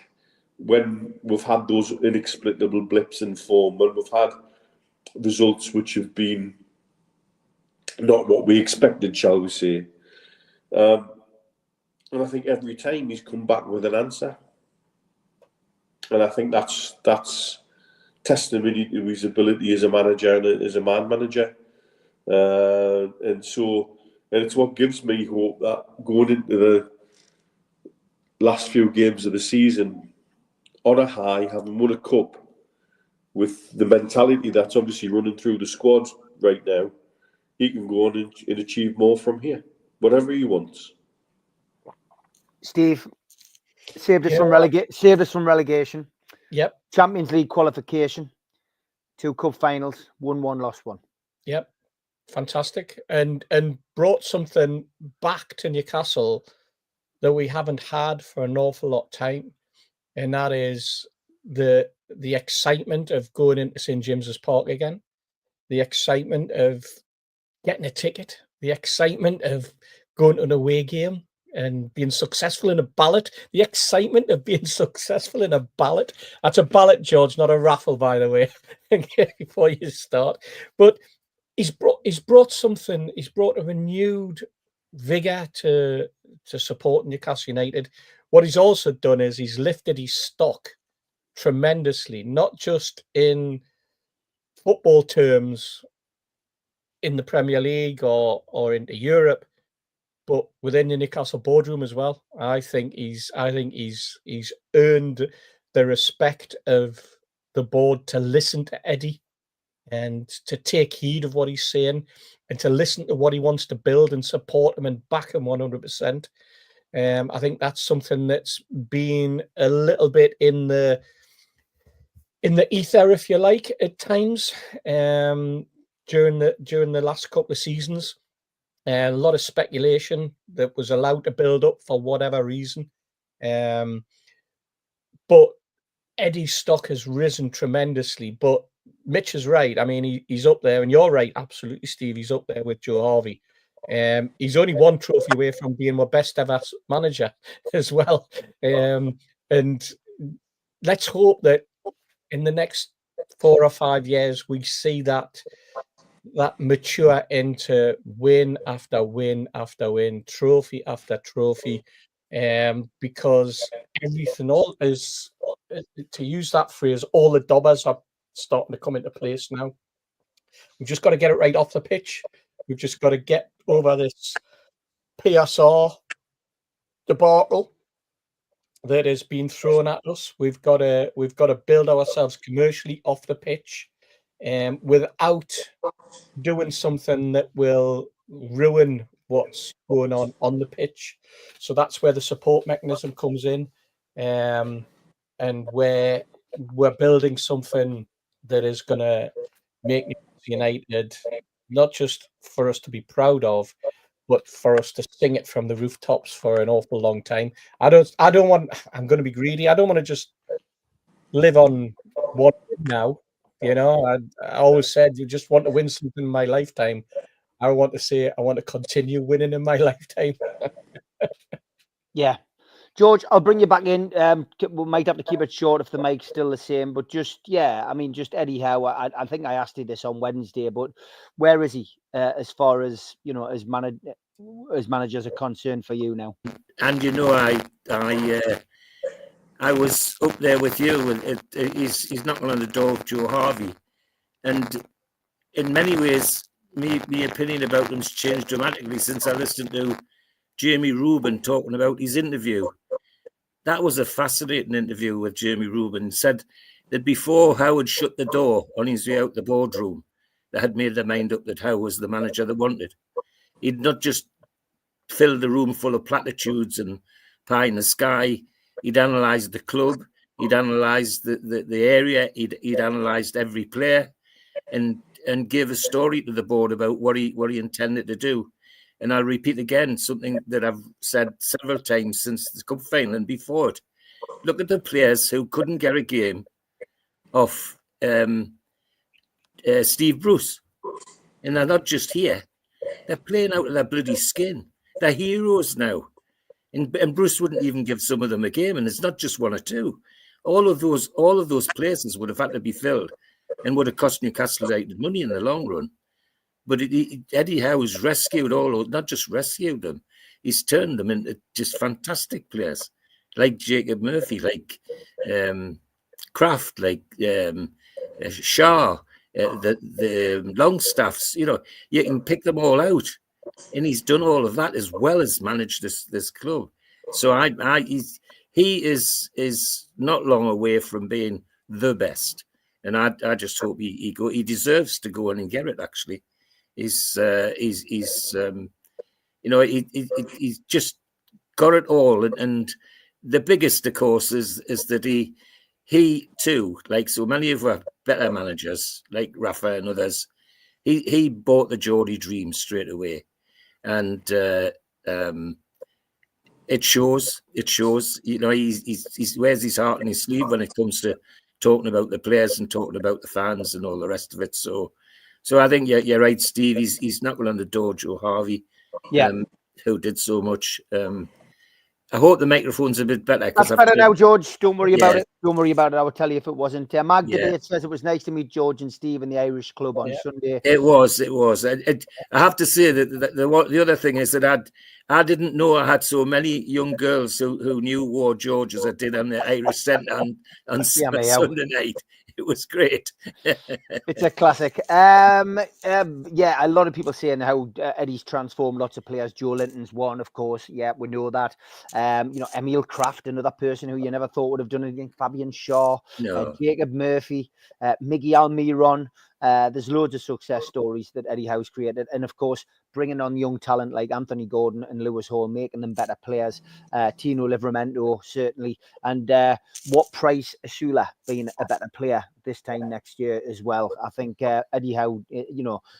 Speaker 5: when we've had those inexplicable blips in form, when we've had results which have been not what we expected, shall we say. And I think every time he's come back with an answer. And I think that's testimony to his ability as a manager and as a man manager. And it's what gives me hope that going into the last few games of the season on a high, having won a cup, with the mentality that's obviously running through the squad right now, he can go on and achieve more from here, whatever he wants.
Speaker 1: Steve, saved us from relegation.
Speaker 3: Yep.
Speaker 1: Champions League qualification, 2 cup finals, won 1, lost 1.
Speaker 3: Yep. Fantastic. And brought something back to Newcastle that we haven't had for an awful lot of time. And that is the excitement of going into St. James's Park again, the excitement of getting a ticket, the excitement of going to an away game and being successful in a ballot, the excitement of being successful in a ballot. That's a ballot, George, not a raffle, by the way, before you start. But he's brought a renewed vigour to support Newcastle United. What he's also done is he's lifted his stock tremendously, not just in football terms in the Premier League or into Europe, but within the Newcastle boardroom as well. I think he's earned the respect of the board to listen to Eddie and to take heed of what he's saying and to listen to what he wants to build and support him and back him 100%. I think that's something that's been a little bit in the ether, if you like, at times during the last couple of seasons. A lot of speculation that was allowed to build up for whatever reason. But Eddie's stock has risen tremendously, but Mitch is right. I mean, he's up there, and you're right, absolutely, Steve. He's up there with Joe Harvey. He's only one trophy away from being my best ever manager as well. And let's hope that in the next 4 or 5 years we see that mature into win after win after win, trophy after trophy, because everything all is, to use that phrase, all the dobbers are starting to come into place now. We've just got to get it right off the pitch. We've just got to get over this PSR debacle that has been thrown at us. We've got to build ourselves commercially off the pitch, without doing something that will ruin what's going on the pitch. So that's where the support mechanism comes in, and where we're building something that is going to make Newcastle United not just for us to be proud of, but for us to sing it from the rooftops for an awful long time. I don't want. I'm going to be greedy. I don't want to just live on one now. You know, I always said you just want to win something in my lifetime. I want to say I want to continue winning in my lifetime.
Speaker 1: Yeah. George, I'll bring you back in. We might have to keep it short if the mic's still the same. But just, yeah, I mean, just Eddie Howe. I think I asked you this on Wednesday, but where is he as far as, you know, as managers are concerned for you now?
Speaker 4: And you know, I was up there with you, and he's knocking on the door of Joe Harvey, and in many ways, my opinion about him's changed dramatically since I listened to Jamie Rubin talking about his interview. That was a fascinating interview with Jamie Rubin. Said that before Howard shut the door on his way out the boardroom, they had made their mind up that Howard was the manager they wanted. He'd not just filled the room full of platitudes and pie in the sky. He'd analysed the club. He'd analysed the area. He'd analysed every player, and gave a story to the board about what he intended to do. And I'll repeat again something that I've said several times since the cup final and before it. Look at the players who couldn't get a game off Steve Bruce. And they're not just here. They're playing out of their bloody skin. They're heroes now. And Bruce wouldn't even give some of them a game. And it's not just one or two. All of those places would have had to be filled and would have cost Newcastle United money in the long run. But Eddie Howe has rescued not just rescued them, he's turned them into just fantastic players, like Jacob Murphy, like Kraft, like Shaw, the Longstaffs. You know, you can pick them all out, and he's done all of that as well as managed this club. So he is not long away from being the best, and I just hope he deserves to go on and get it. Actually. He's just got it all, and the biggest, of course, is that he too, like so many of our better managers, like Rafa and others, he bought the Geordie dream straight away, and it shows. You know, he wears his heart on his sleeve when it comes to talking about the players and talking about the fans and all the rest of it. So I think you're right, Steve. He's knocking on the door, Joe Harvey, who did so much. I hope the microphone's a bit better.
Speaker 1: That's better now, George. Don't worry about it. Don't worry about it. I will tell you if it wasn't. Mag Debate says it was nice to meet George and Steve in the Irish club on Sunday.
Speaker 4: It was. I have to say that the other thing is that I didn't know I had so many young girls who knew War George as I did on the Irish Centre on Sunday night. It was great.
Speaker 1: It's a classic. A lot of people saying how Eddie's transformed lots of players. Joe Linton's one, of course. Yeah, we know that. Emil Kraft, another person who you never thought would have done anything. Fabian Shaw, Jacob Murphy, Miggy Almiron. There's loads of success stories that Eddie Howe's created. And of course, bringing on young talent like Anthony Gordon and Lewis Hall, making them better players. Tino Livramento, certainly. And what Price Asula being a better player this time next year as well. I think Eddie Howe,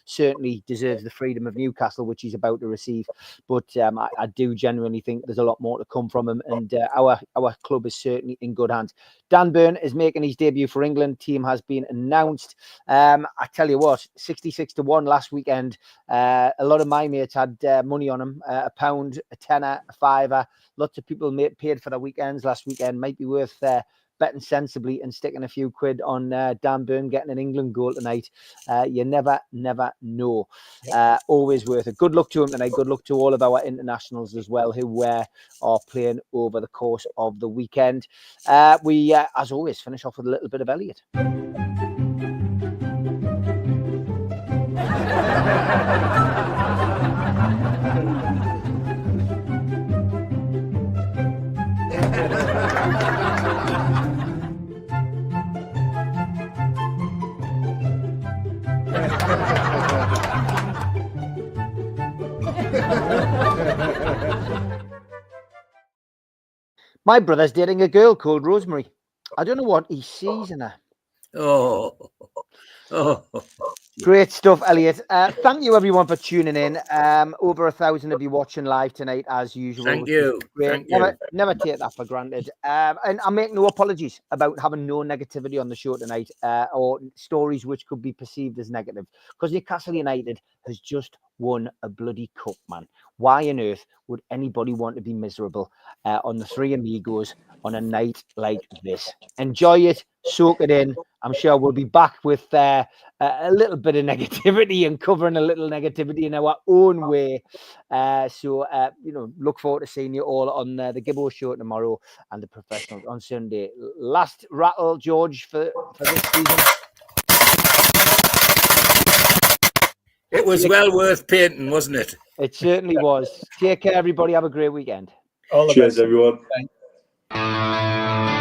Speaker 1: certainly deserves the freedom of Newcastle, which he's about to receive. But I do genuinely think there's a lot more to come from him. And our club is certainly in good hands. Dan Burn is making his debut for England. Team has been announced. I tell you what, 66-1 last weekend. A lot of my mates had money on him, £1, a tenner, a fiver. Lots of people paid for their weekends last weekend. Might be worth betting sensibly and sticking a few quid on Dan Burn getting an England goal tonight. You never know. Always worth it. Good luck to him tonight. Good luck to all of our internationals as well who are playing over the course of the weekend. We, as always, finish off with a little bit of Elliot. My brother's dating a girl called Rosemary. I don't know what he sees in her.
Speaker 4: Oh.
Speaker 1: Great stuff, Elliot. Thank you, everyone, for tuning in. Over 1,000 of you watching live tonight, as usual.
Speaker 4: Thank you.
Speaker 1: Great. Never take that for granted. And I make no apologies about having no negativity on the show tonight, or stories which could be perceived as negative, because Newcastle United has just won a bloody cup, man. Why on earth would anybody want to be miserable on the Three Amigos on a night like this? Enjoy it, soak it in. I'm sure we'll be back with a little bit of negativity and covering a little negativity in our own way. So look forward to seeing you all on the Gibbo show tomorrow and the Professionals on Sunday. Last rattle, George, for this season.
Speaker 4: It was well worth painting, wasn't it?
Speaker 1: It certainly was. Take care, everybody. Have a great weekend.
Speaker 3: All the
Speaker 5: Cheers,
Speaker 3: best.
Speaker 5: everyone.
Speaker 3: Bye.